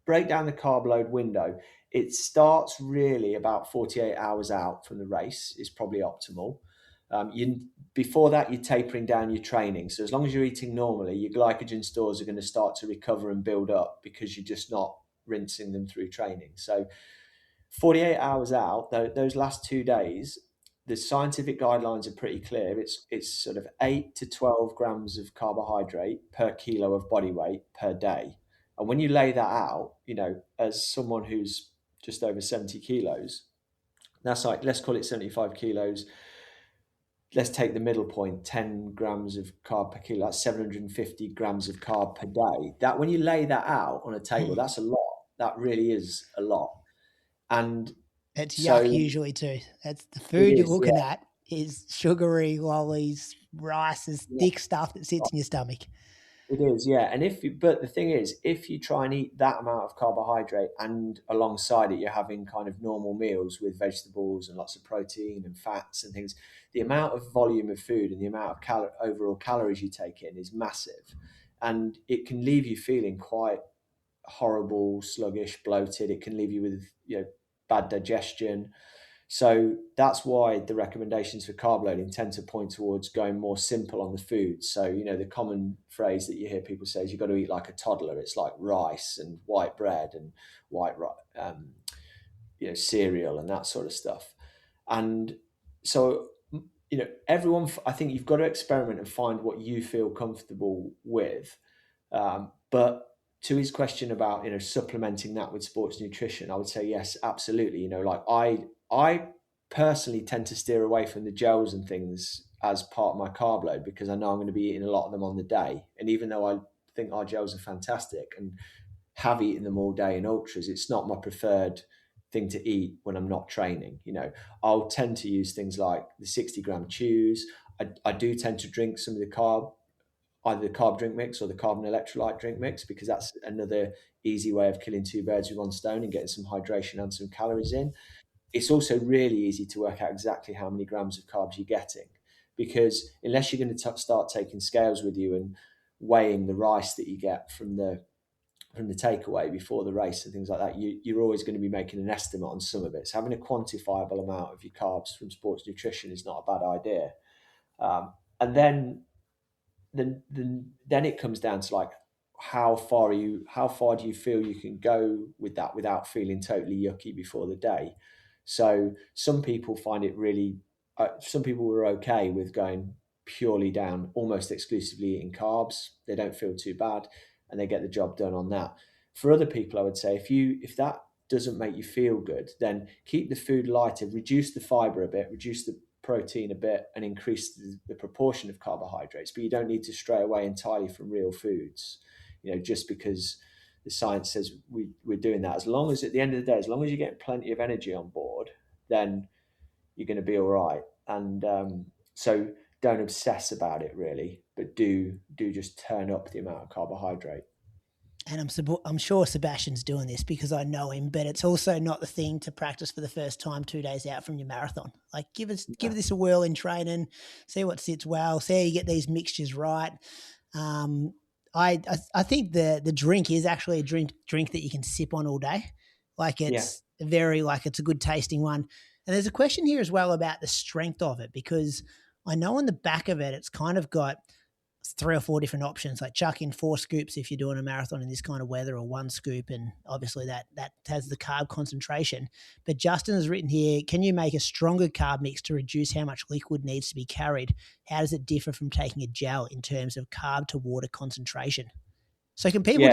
break down the carb load window. It starts really about 48 hours out from the race is probably optimal. Before that, you're tapering down your training. So as long as you're eating normally, your glycogen stores are going to start to recover and build up because you're just not rinsing them through training. So 48 hours out, those last 2 days, the scientific guidelines are pretty clear. It's sort of 8 to 12 grams of carbohydrate per kilo of body weight per day. And when you lay that out, as someone who's just over 70 kilos, that's like, let's call it 75 kilos. Let's take the middle point, 10 grams of carb per kilo. That's 750 grams of carb per day. That, when you lay that out on a table, that's a lot. That really is a lot. And It's yuck so usually too. That's the it food you're is, looking at is sugary lollies, rice, is yeah. thick stuff that sits in your stomach. It is, yeah. And but the thing is, if you try and eat that amount of carbohydrate and alongside it, you're having kind of normal meals with vegetables and lots of protein and fats and things, the amount of volume of food and the amount of overall calories you take in is massive. And it can leave you feeling quite horrible, sluggish, bloated. It can leave you with, bad digestion. So that's why the recommendations for carb loading tend to point towards going more simple on the food. So, the common phrase that you hear people say is you've got to eat like a toddler. It's like rice and white bread and cereal and that sort of stuff. And so, everyone, I think you've got to experiment and find what you feel comfortable with. But to his question about, supplementing that with sports nutrition, I would say yes, absolutely. Like I personally tend to steer away from the gels and things as part of my carb load because I know I'm going to be eating a lot of them on the day. And even though I think our gels are fantastic and have eaten them all day in ultras, it's not my preferred thing to eat when I'm not training. I'll tend to use things like the 60-gram chews. I do tend to drink some of either the carb drink mix or the carb and electrolyte drink mix, because that's another easy way of killing two birds with one stone and getting some hydration and some calories in. It's also really easy to work out exactly how many grams of carbs you're getting, because unless you're going to start taking scales with you and weighing the rice that you get from the takeaway before the race and things like that, you're always going to be making an estimate on some of it. So having a quantifiable amount of your carbs from sports nutrition is not a bad idea. And then it comes down to like, how far do you feel you can go with that without feeling totally yucky before the day? So some people find it really, some people were okay with going purely down, almost exclusively eating carbs. They don't feel too bad and they get the job done on that. For other people, I would say if that doesn't make you feel good, then keep the food lighter, reduce the fiber a bit, reduce the protein a bit, and increase the proportion of carbohydrates. But you don't need to stray away entirely from real foods, just because the science says we're doing that. As long as at the end of the day, as long as you're getting plenty of energy on board, then you're going to be all right. And so don't obsess about it really, but do just turn up the amount of carbohydrate. And I'm sure Sebastian's doing this because I know him, but it's also not the thing to practice for the first time 2 days out from your marathon. Like give this a whirl in training, see what sits well, see how you get these mixtures right. I think the drink is actually a drink that you can sip on all day. Like it's it's a good tasting one. And there's a question here as well about the strength of it, because I know on the back of it, it's kind of got 3 or 4 different options, like chuck in 4 scoops if you're doing a marathon in this kind of weather, or 1 scoop, and obviously that has the carb concentration. But Justin has written here, can you make a stronger carb mix to reduce how much liquid needs to be carried? How does it differ from taking a gel in terms of carb to water concentration? So can people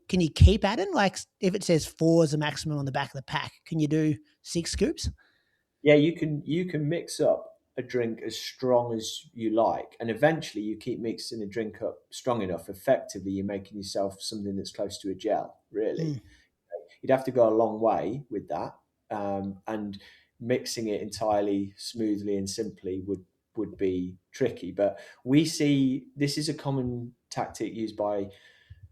can you keep adding? Like if it says 4 is the maximum on the back of the pack, can you do 6 scoops? Yeah, you can mix up a drink as strong as you like, and eventually you keep mixing a drink up strong enough, effectively you're making yourself something that's close to a gel, really. You'd have to go a long way with that, and mixing it entirely smoothly and simply would be tricky. But we see this is a common tactic used by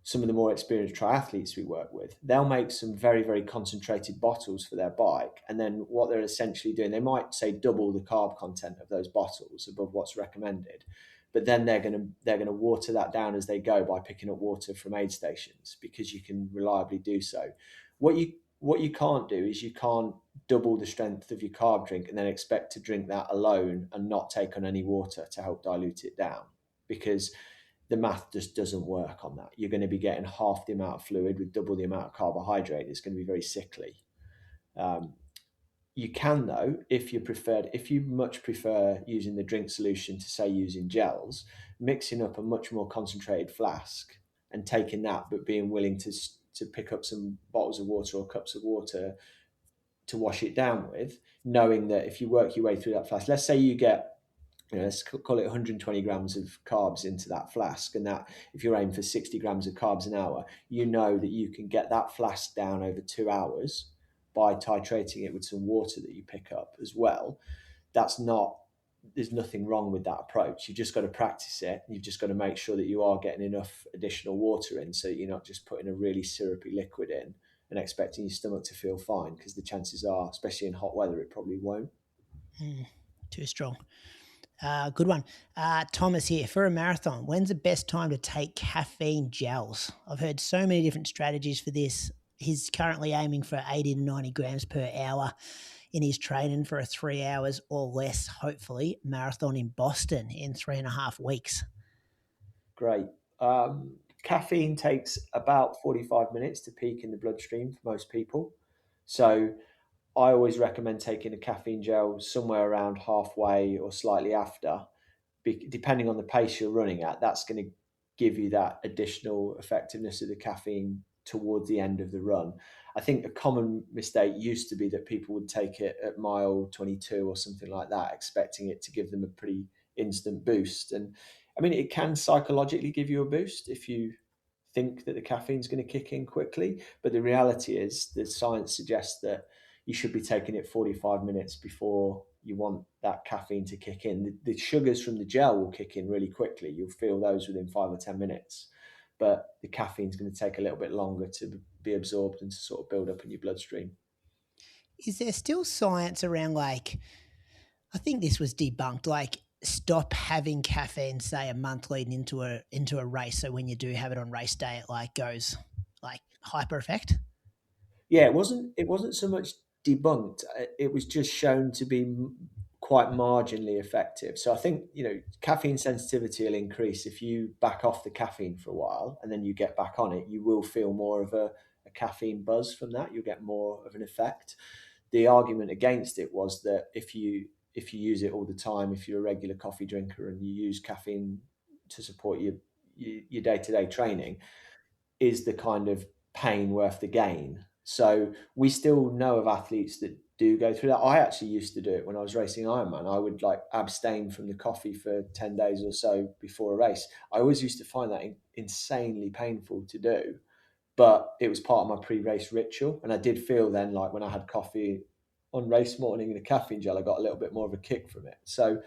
some of the more experienced triathletes we work with. They'll make some very, very concentrated bottles for their bike. And then what they're essentially doing, they might say double the carb content of those bottles above what's recommended. but then they're gonna water that down as they go by picking up water from aid stations, because you can reliably do so. What you can't do is you can't double the strength of your carb drink and then expect to drink that alone and not take on any water to help dilute it down, because the math just doesn't work on that. You're going to be getting half the amount of fluid with double the amount of carbohydrate. It's going to be very sickly. You can, though, if you much prefer using the drink solution to, say, using gels, mixing up a much more concentrated flask and taking that, but being willing to pick up some bottles of water or cups of water to wash it down with, knowing that if you work your way through that flask, let's say you get, let's call it 120 grams of carbs into that flask, and that, if you're aiming for 60 grams of carbs an hour, you know that you can get that flask down over 2 hours by titrating it with some water that you pick up as well. There's nothing wrong with that approach. You've just got to practice it. You've just got to make sure that you are getting enough additional water in, so you're not just putting a really syrupy liquid in and expecting your stomach to feel fine, because the chances are, especially in hot weather, it probably won't. Too strong. Good one. Thomas here. For a marathon, when's the best time to take caffeine gels? I've heard so many different strategies for this. He's currently aiming for 80 to 90 grams per hour in his training for a 3 hours or less, hopefully, marathon in Boston in 3.5 weeks. Great. Caffeine takes about 45 minutes to peak in the bloodstream for most people. So I always recommend taking a caffeine gel somewhere around halfway or slightly after, depending on the pace you're running at. That's going to give you that additional effectiveness of the caffeine towards the end of the run. I think a common mistake used to be that people would take it at mile 22 or something like that, expecting it to give them a pretty instant boost. And I mean, it can psychologically give you a boost if you think that the caffeine's going to kick in quickly. But the reality is, the science suggests that you should be taking it 45 minutes before you want that caffeine to kick in. The sugars from the gel will kick in really quickly. You'll feel those within 5 or 10 minutes. But the caffeine's going to take a little bit longer to be absorbed and to sort of build up in your bloodstream. Is there still science around, like, I think this was debunked, like, stop having caffeine, say, a month leading into a race, so when you do have it on race day, it like goes like hyper effect? Yeah, it wasn't so much debunked. It was just shown to be quite marginally effective. So I think, caffeine sensitivity will increase if you back off the caffeine for a while and then you get back on it. You will feel more of a caffeine buzz from that. You'll get more of an effect. The argument against it was that if you use it all the time, if you're a regular coffee drinker and you use caffeine to support your day-to-day training, is the kind of pain worth the gain? So we still know of athletes that do go through that. I actually used to do it when I was racing Ironman. I would abstain from the coffee for 10 days or so before a race. I always used to find that insanely painful to do, but it was part of my pre-race ritual. And I did feel then, like, when I had coffee on race morning and a caffeine gel, I got a little bit more of a kick from it. So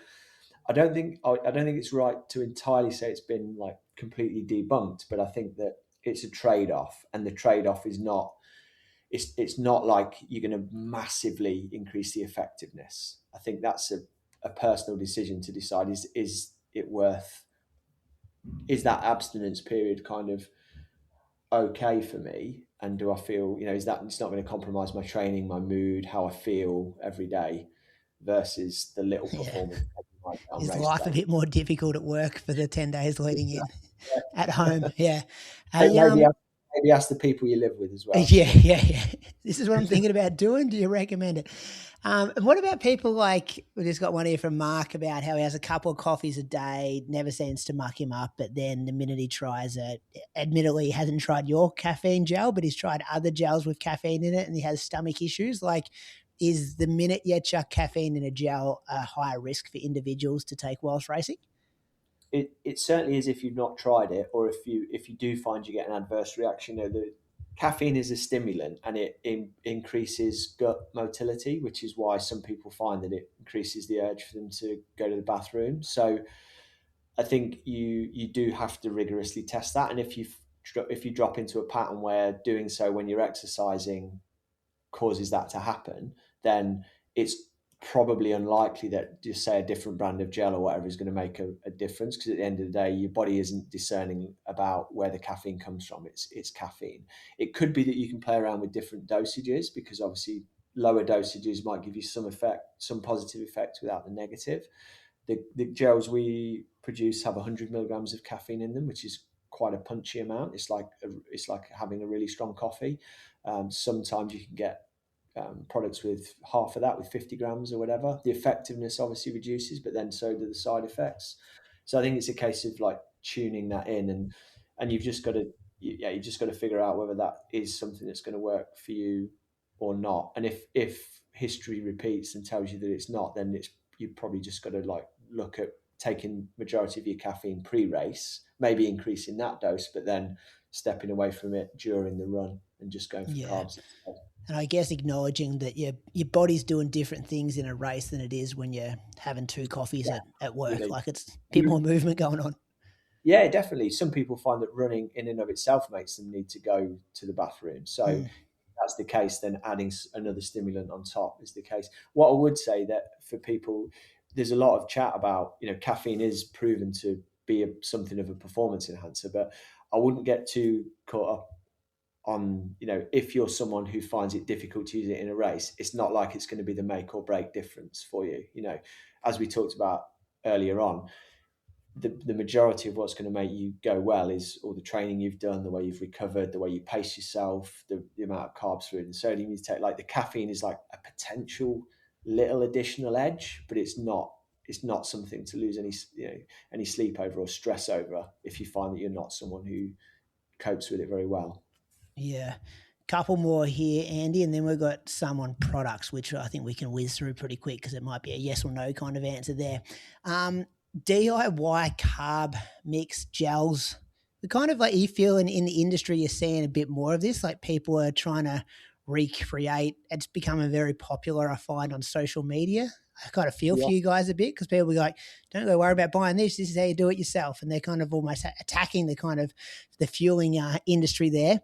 I don't think it's right to entirely say it's been completely debunked, but I think that it's a trade-off, and the trade-off is not, it's not like you're going to massively increase the effectiveness. I think that's a personal decision to decide, is that abstinence period kind of okay for me? And do I feel, is that it's not going to compromise my training, my mood, how I feel every day, versus the little performance. Yeah. Is life a bit more difficult at work for the 10 days leading in at home? Yeah. Maybe ask the people you live with as well. Yeah. This is what I'm thinking about doing. Do you recommend it? And what about people like, we just got one here from Mark about how he has a couple of coffees a day, never seems to muck him up, but then the minute he tries it, admittedly he hasn't tried your caffeine gel, but he's tried other gels with caffeine in it and he has stomach issues. Like, is the minute you chuck caffeine in a gel a higher risk for individuals to take whilst racing? It certainly is if you've not tried it, or if you do find you get an adverse reaction. The caffeine is a stimulant, and it increases gut motility, which is why some people find that it increases the urge for them to go to the bathroom. So I think you do have to rigorously test that, and if you drop into a pattern where doing so when you're exercising causes that to happen, then it's probably unlikely that just say a different brand of gel or whatever is going to make a difference, because at the end of the day your body isn't discerning about where the caffeine comes from. It's caffeine. It could be that you can play around with different dosages, because obviously lower dosages might give you some effect, some positive effects without the negative. The gels we produce have 100 milligrams of caffeine in them, which is quite a punchy amount. It's like having a really strong coffee. Sometimes you can get products with half of that, with 50 grams or whatever. The effectiveness obviously reduces, but then so do the side effects. So I think it's a case of like tuning that in, and you've just got to, yeah, you just got to figure out whether that is something that's going to work for you or not. And if history repeats and tells you that it's not, then it's, you probably just got to like look at taking majority of your caffeine pre-race, maybe increasing that dose, but then stepping away from it during the run and just going for Yeah. carbs instead. And I guess acknowledging that your body's doing different things in a race than it is when you're having two coffees Yeah, at work. absolutely. Like it's a bit more movement going on. Yeah, definitely. Some people find that running in and of itself makes them need to go to the bathroom. So if that's the case, then adding another stimulant on top is the case. What I would say that for people, there's a lot of chat about, caffeine is proven to be something of a performance enhancer, but I wouldn't get too caught up on, if you're someone who finds it difficult to use it in a race, it's not like it's going to be the make or break difference for you. As we talked about earlier on, the majority of what's going to make you go well is all the training you've done, the way you've recovered, the way you pace yourself, the amount of carbs, food, and sodium you take. Like the caffeine is like a potential little additional edge, but it's not. It's not something to lose any sleep over or stress over if you find that you're not someone who copes with it very well. Yeah. Couple more here, Andy, and then we've got some on products, which I think we can whiz through pretty quick because it might be a yes or no kind of answer there. DIY carb mix gels. The kind of like you feel in the industry, you're seeing a bit more of this. Like people are trying to recreate. It's becoming very popular, I find, on social media. I kind of feel Yeah. for you guys a bit because people be like, don't go worry about buying this. This is how you do it yourself. And they're kind of almost attacking the kind of the fueling industry there.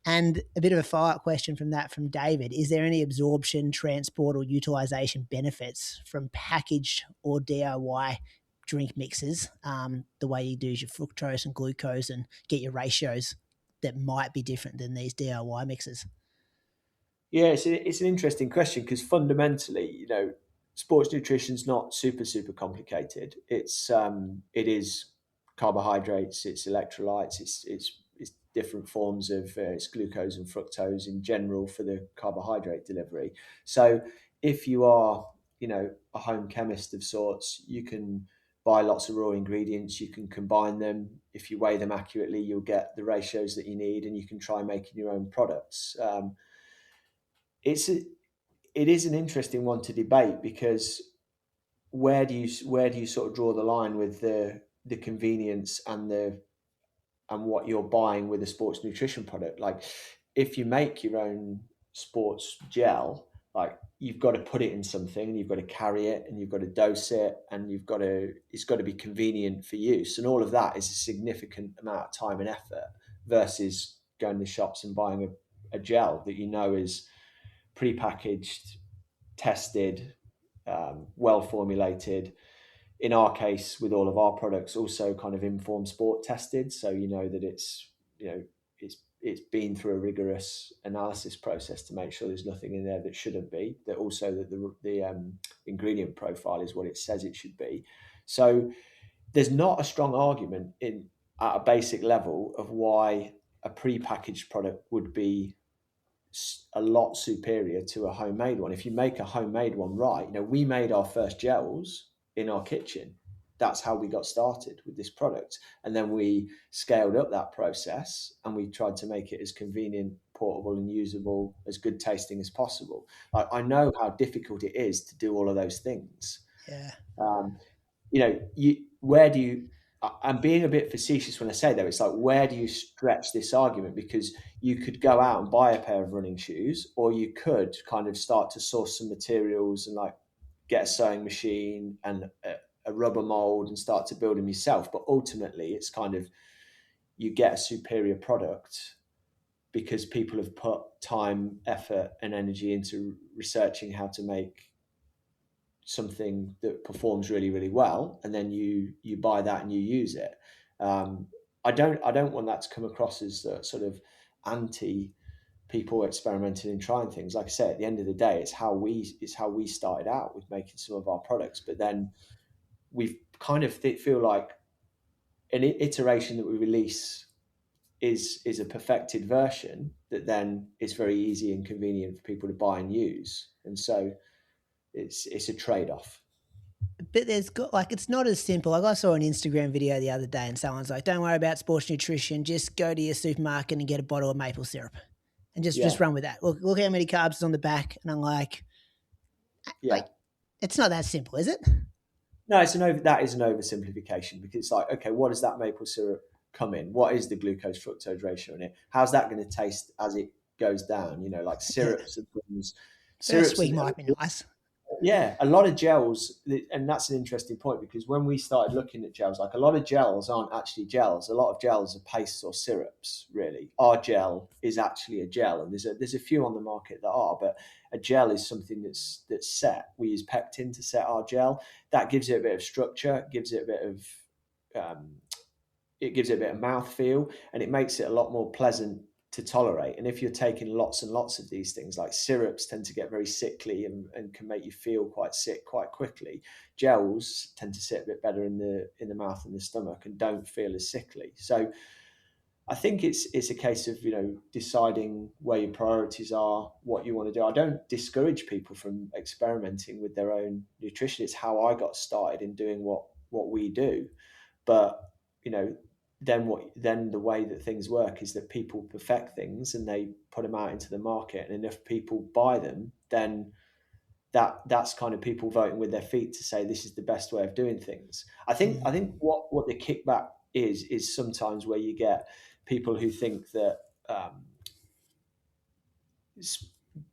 And a bit of a follow-up question from that from David. Is there any absorption, transport, or utilization benefits from packaged or DIY drink mixes, the way you do your fructose and glucose and get your ratios that might be different than these DIY mixes? Yeah, it's an interesting question because fundamentally, sports nutrition's not super complicated. It is carbohydrates, it's electrolytes, it's different forms of it's glucose and fructose in general for the carbohydrate delivery. So if you are, a home chemist of sorts, you can buy lots of raw ingredients, you can combine them. If you weigh them accurately, you'll get the ratios that you need, and you can try making your own products. It's it is an interesting one to debate because where do you sort of draw the line with the convenience and what you're buying with a sports nutrition product? Like if you make your own sports gel, like you've got to put it in something and you've got to carry it and you've got to dose it and it's got to be convenient for use, and all of that is a significant amount of time and effort versus going to the shops and buying a gel that is pre-packaged, tested, well formulated. In our case, with all of our products, also kind of informed sport tested, so that it's been through a rigorous analysis process to make sure there's nothing in there that shouldn't be. That also that the ingredient profile is what it says it should be. So there's not a strong argument at a basic level of why a pre-packaged product would be a lot superior to a homemade one. If you make a homemade one right, we made our first gels in our kitchen. That's how we got started with this product. And then we scaled up that process and we tried to make it as convenient, portable and usable, as good tasting as possible. I know how difficult it is to do all of those things. Yeah. Where do you, I'm being a bit facetious when I say that, it's like, where do you stretch this argument? Because you could go out and buy a pair of running shoes, or you could kind of start to source some materials and like get a sewing machine and a rubber mold and start to build them yourself. But ultimately it's kind of, you get a superior product because people have put time, effort and energy into researching how to make something that performs really, really well, and then you buy that and you use it. Um, I don't want that to come across as sort of anti people experimenting and trying things. Like I say, at the end of the day, it's how we started out with making some of our products, but then we've kind of feel like an iteration that we release is a perfected version that then is very easy and convenient for people to buy and use, and so it's a trade-off. But there's got like it's not as simple. Like I saw an Instagram video the other day, and someone's like, "Don't worry about sports nutrition. Just go to your supermarket and get a bottle of maple syrup, and just Yeah, run with that. Look how many carbs is on the back." And I'm yeah. like, it's not that simple, is it? No, that is an oversimplification, because it's like, okay, what does that maple syrup come in? What is the glucose fructose ratio in it? How's that going to taste as it goes down? Like Yeah, syrups and things. first Syrups week and might be nice. Yeah, a lot of gels, and that's an interesting point, because when we started looking at gels, like a lot of gels aren't actually gels. A lot of gels are pastes or syrups. Really, our gel is actually a gel, and there's a few on the market that are, but a gel is something that's set. We use pectin to set our gel. That gives it a bit of structure, gives it a bit of um, it gives it a bit of mouthfeel, and it makes it a lot more pleasant to tolerate. And if you're taking lots and lots of these things, like syrups tend to get very sickly and can make you feel quite sick quite quickly. Gels tend to sit a bit better in the mouth and the stomach and don't feel as sickly. So I think it's a case of deciding where your priorities are, what you want to do. I don't discourage people from experimenting with their own nutrition. It's how I got started in doing what we do. But you know, then the way that things work is that people perfect things and they put them out into the market, and if people buy them, then that's kind of people voting with their feet to say this is the best way of doing things. I think what the kickback is sometimes where you get people who think that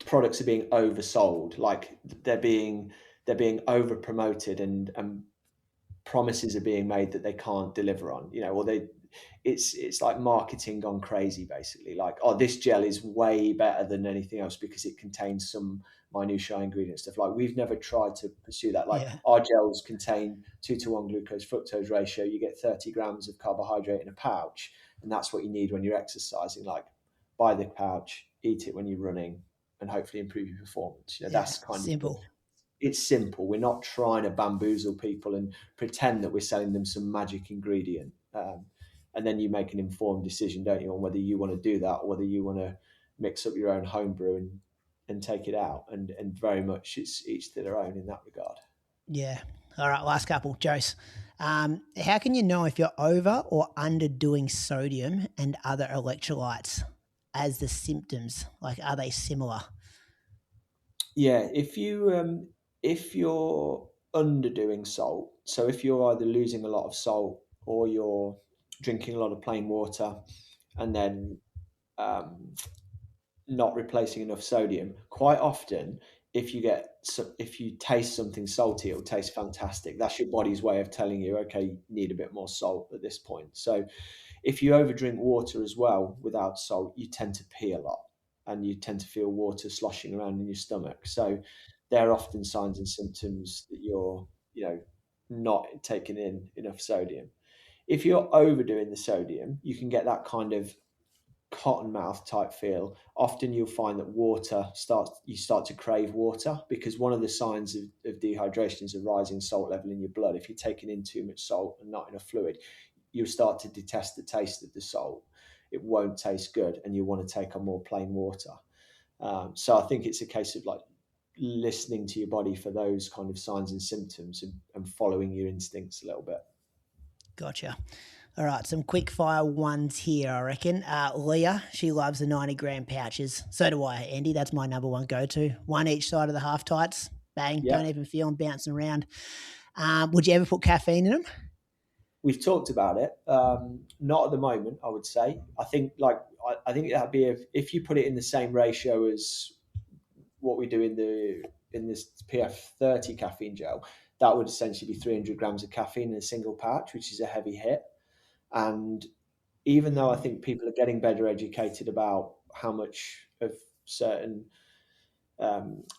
products are being oversold, like they're being over promoted, and promises are being made that they can't deliver on, or it's like marketing gone crazy, basically. Like, oh, this gel is way better than anything else because it contains some minutiae ingredient stuff. Like, we've never tried to pursue that. Like, Yeah, our gels contain 2-to-1 glucose fructose ratio. You get 30 grams of carbohydrate in a pouch, and that's what you need when you're exercising. Like, buy the pouch, eat it when you're running, and hopefully improve your performance. yeah, That's kind of simple. it's simple. We're not trying to bamboozle people and pretend that we're selling them some magic ingredient. And then you make an informed decision, don't you, on whether you want to do that or whether you want to mix up your own homebrew and take it out. And very much it's each to their own in that regard. Yeah. All right, last couple, Jose. How can you know if you're over or underdoing sodium and other electrolytes as the symptoms? Like, are they similar? Yeah, if you're underdoing salt, so if you're either losing a lot of salt or you're drinking a lot of plain water, and then um, not replacing enough sodium, quite often, if you taste something salty, it'll taste fantastic. That's your body's way of telling you, okay, you need a bit more salt at this point. So if you overdrink water as well without salt, you tend to pee a lot, and you tend to feel water sloshing around in your stomach. So they're often signs and symptoms that you're, not taking in enough sodium. If you're overdoing the sodium, you can get that kind of cotton mouth type feel. Often you'll find that you start to crave water, because one of the signs of dehydration is a rising salt level in your blood. If you're taking in too much salt and not enough fluid, you'll start to detest the taste of the salt. It won't taste good, and you want to take on more plain water. So I think it's a case of like listening to your body for those kind of signs and symptoms, and following your instincts a little bit. Gotcha. All right, some quick fire ones here, I reckon. Leah, she loves the 90-gram pouches. So do I, Andy. That's my number one go-to. One each side of the half tights. Bang, Yeah, don't even feel them bouncing around. Would you ever put caffeine in them? we've talked about it. Not at the moment, I would say. I think that'd be if you put it in the same ratio as what we do in this PF30 caffeine gel, that would essentially be 300 grams of caffeine in a single patch, which is a heavy hit. And even though I think people are getting better educated about how much of certain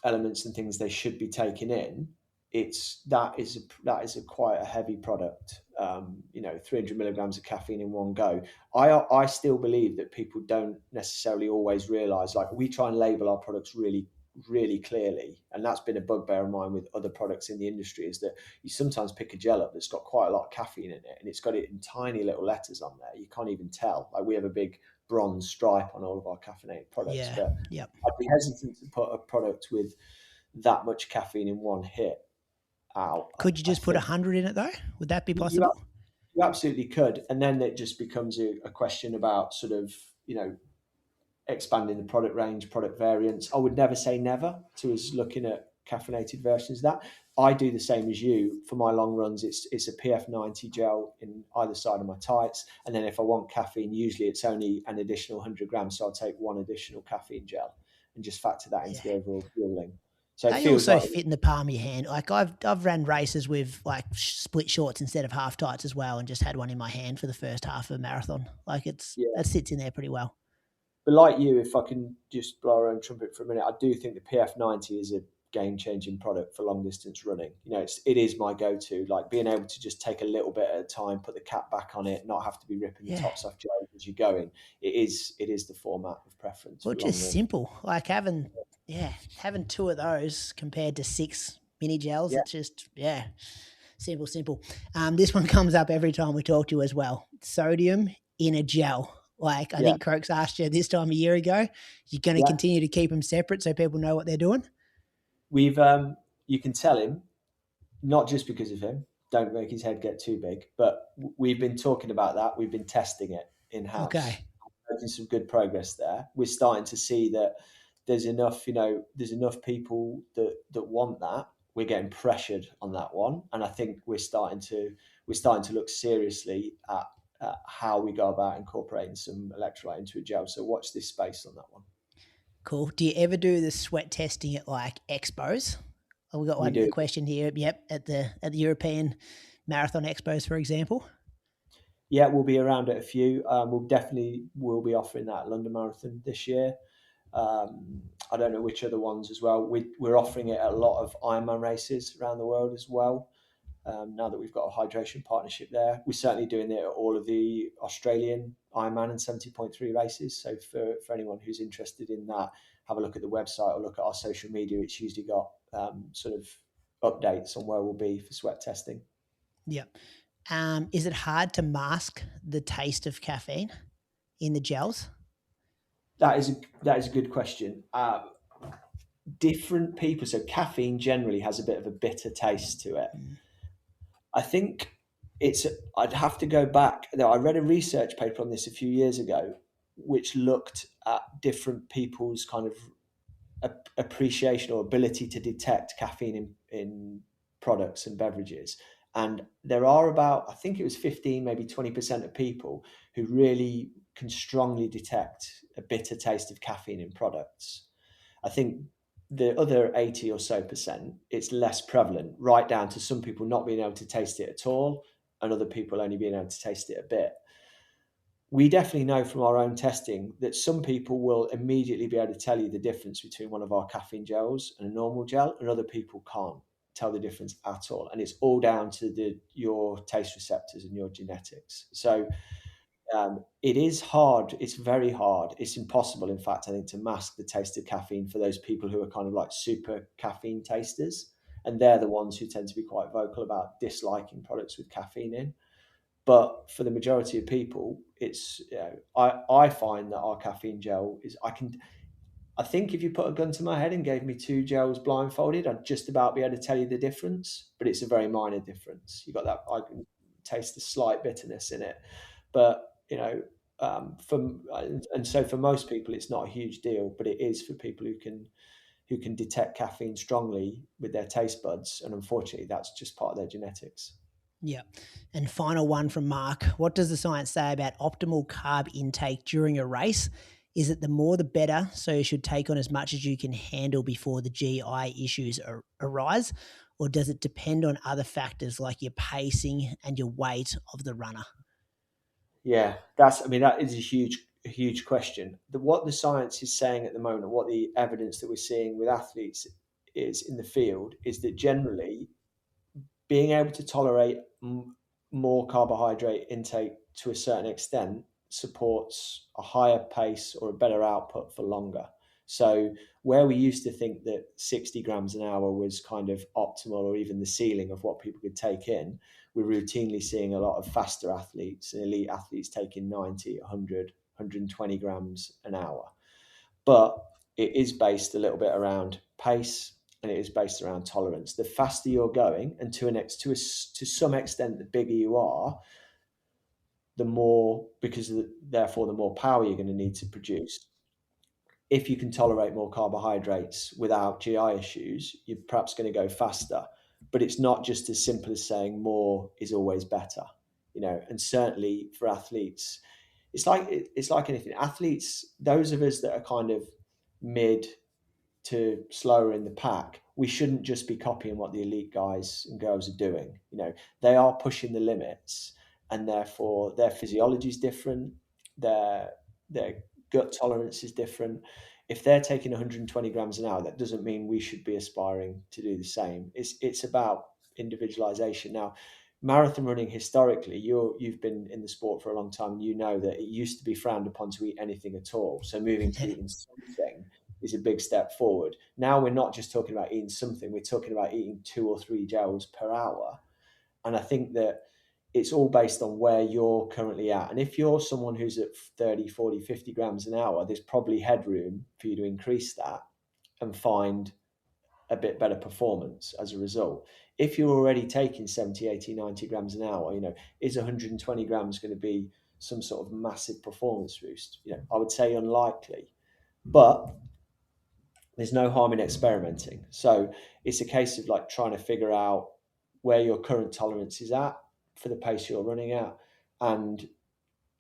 elements and things they should be taking in, that is a quite a heavy product. 300 milligrams of caffeine in one go. I still believe that people don't necessarily always realise. Like, we try and label our products really, really clearly, and that's been a bugbear of mine with other products in the industry. Is that you sometimes pick a gel up that's got quite a lot of caffeine in it, and it's got it in tiny little letters on there. You can't even tell. Like, we have a big bronze stripe on all of our caffeinated products, Yeah. but Yep. I'd be hesitant to put a product with that much caffeine in one hit out. Could you I just put think 100 in it though? Would that be you, possible? you absolutely could, and then it just becomes a question about sort of expanding the product range, product variants. I would never say never to us looking at caffeinated versions of that. I do the same as you for my long runs. It's a PF90 gel in either side of my tights, and then if I want caffeine, usually it's only an additional 100 grams, so I'll take one additional caffeine gel and just factor that into Yeah. the overall fueling. So it They feels also like fit in the palm of your hand. Like I've ran races with like split shorts instead of half tights as well, and just had one in my hand for the first half of a marathon. Like yeah. that sits in there pretty well. But like you, if I can just blow our own trumpet for a minute, I do think the PF90 is a game-changing product for long-distance running. It is my go-to. Like, being able to just take a little bit at a time, put the cap back on it, not have to be ripping the Yeah. tops off gels as you're going. It is the format of preference Well, for long just run. simple. Like having two of those compared to 6 mini gels. Yeah, It's just simple. This one comes up every time we talk to you as well. Sodium in a gel. Like, I yeah, think Croaks asked you this time a year ago. You're going to yeah. continue to keep them separate so people know what they're doing. We've you can tell him, not just because of him. Don't make his head get too big. But we've been talking about that. We've been testing it in house, Okay. making some good progress there. We're starting to see that there's enough, there's enough people that want that. We're getting pressured on that one, and I think we're starting to look seriously at how we go about incorporating some electrolyte into a gel. So watch this space on that one. Cool. Do you ever do the sweat testing at like expos? Oh, we got We one do. question here. Yep, at the European Marathon Expos, for example. Yeah, we'll be around at a few. We'll be offering that at London Marathon this year. I don't know which other ones as well. We're offering it at a lot of Ironman races around the world as well. Now that we've got a hydration partnership there, we're certainly doing it at all of the Australian Ironman and 70.3 races. So for anyone who's interested in that, have a look at the website or look at our social media. It's usually got sort of updates on where we'll be for sweat testing. Yep. Is it hard to mask the taste of caffeine in the gels? That is a good question. Different people. So caffeine generally has a bit of a bitter taste to it. I think I'd have to go back. I read a research paper on this a few years ago, which looked at different people's kind of appreciation or ability to detect caffeine in products and beverages. And there are about, I think it was 15, maybe 20% of people who really can strongly detect a bitter taste of caffeine in products. I think the other 80 or so percent, it's less prevalent, right down to some people not being able to taste it at all and other people only being able to taste it a bit. We definitely know from our own testing that some people will immediately be able to tell you the difference between one of our caffeine gels and a normal gel, and other people can't tell the difference at all. And it's all down to your taste receptors and your genetics. So it is hard. It's very hard. It's impossible, in fact, I think, to mask the taste of caffeine for those people who are kind of like super caffeine tasters. And they're the ones who tend to be quite vocal about disliking products with caffeine in. But for the majority of people, I find that our caffeine gel is, I think if you put a gun to my head and gave me 2 gels blindfolded, I'd just about be able to tell you the difference, but it's a very minor difference. You got that, I can taste the slight bitterness in it, but so for most people, it's not a huge deal, but it is for people who can detect caffeine strongly with their taste buds, and unfortunately, that's just part of their genetics. Yeah. And final one from Mark. What does the science say about optimal carb intake during a race? Is it the more the better, so you should take on as much as you can handle before the GI issues arise? Or does it depend on other factors like your pacing and your weight of the runner? Yeah, that is a huge question. What the science is saying at the moment, what the evidence that we're seeing with athletes is in the field, is that generally being able to tolerate more carbohydrate intake to a certain extent supports a higher pace or a better output for longer. So where we used to think that 60 grams an hour was kind of optimal or even the ceiling of what people could take in, we're routinely seeing a lot of faster athletes and elite athletes taking 90, 100, 120 grams an hour. But it is based a little bit around pace, and it is based around tolerance. The faster you're going, and to some extent, the bigger you are, the more, therefore the more power you're going to need to produce. If you can tolerate more carbohydrates without GI issues, you're perhaps going to go faster. But it's not just as simple as saying more is always better, and certainly for athletes, it's like anything. Athletes, those of us that are kind of mid to slower in the pack, we shouldn't just be copying what the elite guys and girls are doing. They are pushing the limits, and therefore their physiology is different, their gut tolerance is different. If they're taking 120 grams an hour, that doesn't mean we should be aspiring to do the same. It's about individualization. Now, marathon running, historically, you've been in the sport for a long time, and you know that it used to be frowned upon to eat anything at all. So moving to eating something is a big step forward. Now we're not just talking about eating something, we're talking about eating 2 or 3 gels per hour. And I think that it's all based on where you're currently at. And if you're someone who's at 30, 40, 50 grams an hour, there's probably headroom for you to increase that and find a bit better performance as a result. If you're already taking 70, 80, 90 grams an hour, is 120 grams going to be some sort of massive performance boost? I would say unlikely, but there's no harm in experimenting. So it's a case of like trying to figure out where your current tolerance is at for the pace you're running at. And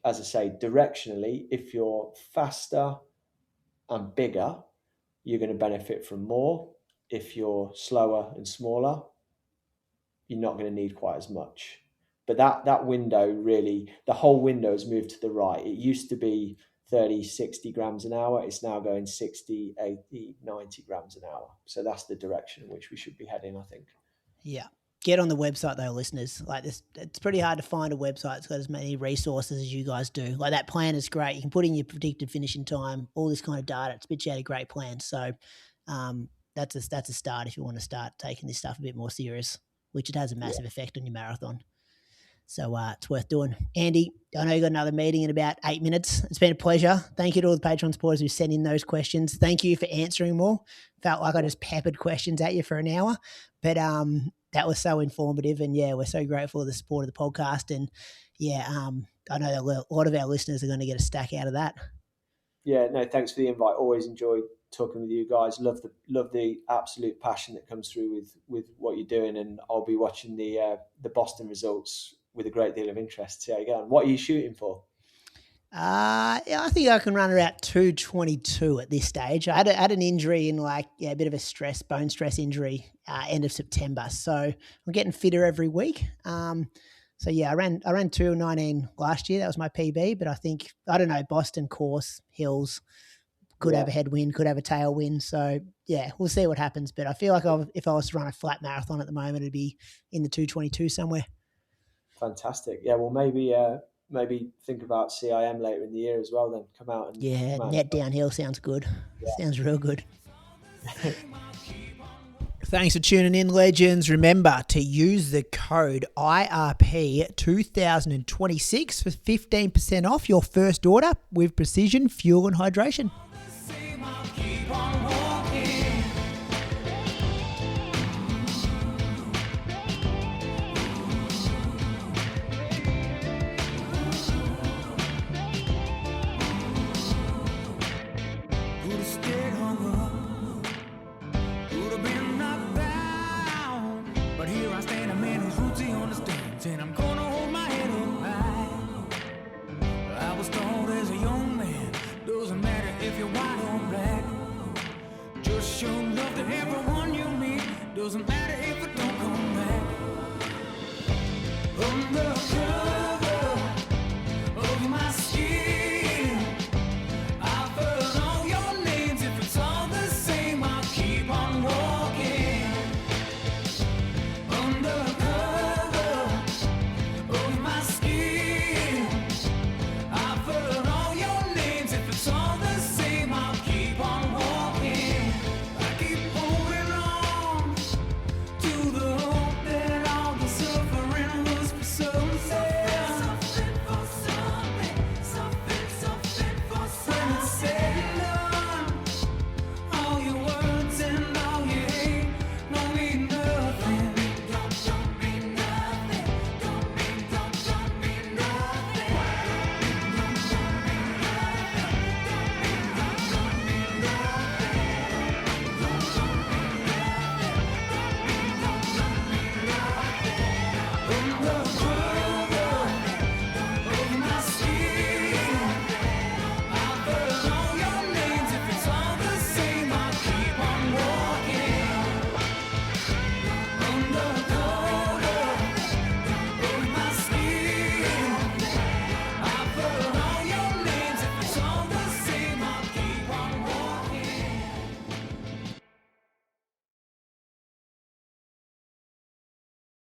as I say, directionally, if you're faster and bigger, you're going to benefit from more. If you're slower and smaller, you're not going to need quite as much. But that window, really, the whole window has moved to the right. It used to be 30, 60 grams an hour. It's now going 60, 80, 90 grams an hour. So that's the direction in which we should be heading, I think. Yeah. Get on the website though, listeners. Like this, it's pretty hard to find a website that's got as many resources as you guys do. Like that plan is great. You can put in your predicted finishing time, all this kind of data. It spits out a great plan. So that's a start if you want to start taking this stuff a bit more serious, which it has a massive effect on your marathon. So it's worth doing. Andy, I know you got another meeting in about 8 minutes. It's been a pleasure. Thank you to all the Patreon supporters who sent in those questions. Thank you for answering more. Felt like I just peppered questions at you for an hour, but that was so informative. And yeah, we're so grateful for the support of the podcast. And yeah, I know that a lot of our listeners are going to get a stack out of that. Yeah, no, thanks for the invite. Always enjoyed talking with you guys. Love the absolute passion that comes through with what you're doing. And I'll be watching the Boston results with a great deal of interest. See how you go. What are you shooting for? Yeah, I think I can run around 222 at this stage. I had an injury in a bit of a bone stress injury end of September. So I'm getting fitter every week. So yeah, I ran 219 last year. That was my PB, but I don't know, Boston course, hills, could have a headwind, could have a tailwind. So yeah, we'll see what happens. But I feel like if I was to run a flat marathon at the moment, it'd be in the 222 somewhere. Fantastic. Yeah, well, maybe think about CIM later in the year as well. Then come out and net downhill sounds good. Yeah. Sounds real good. Thanks for tuning in, legends. Remember to use the code IRP2026 for 15% off your first order with Precision Fuel and Hydration.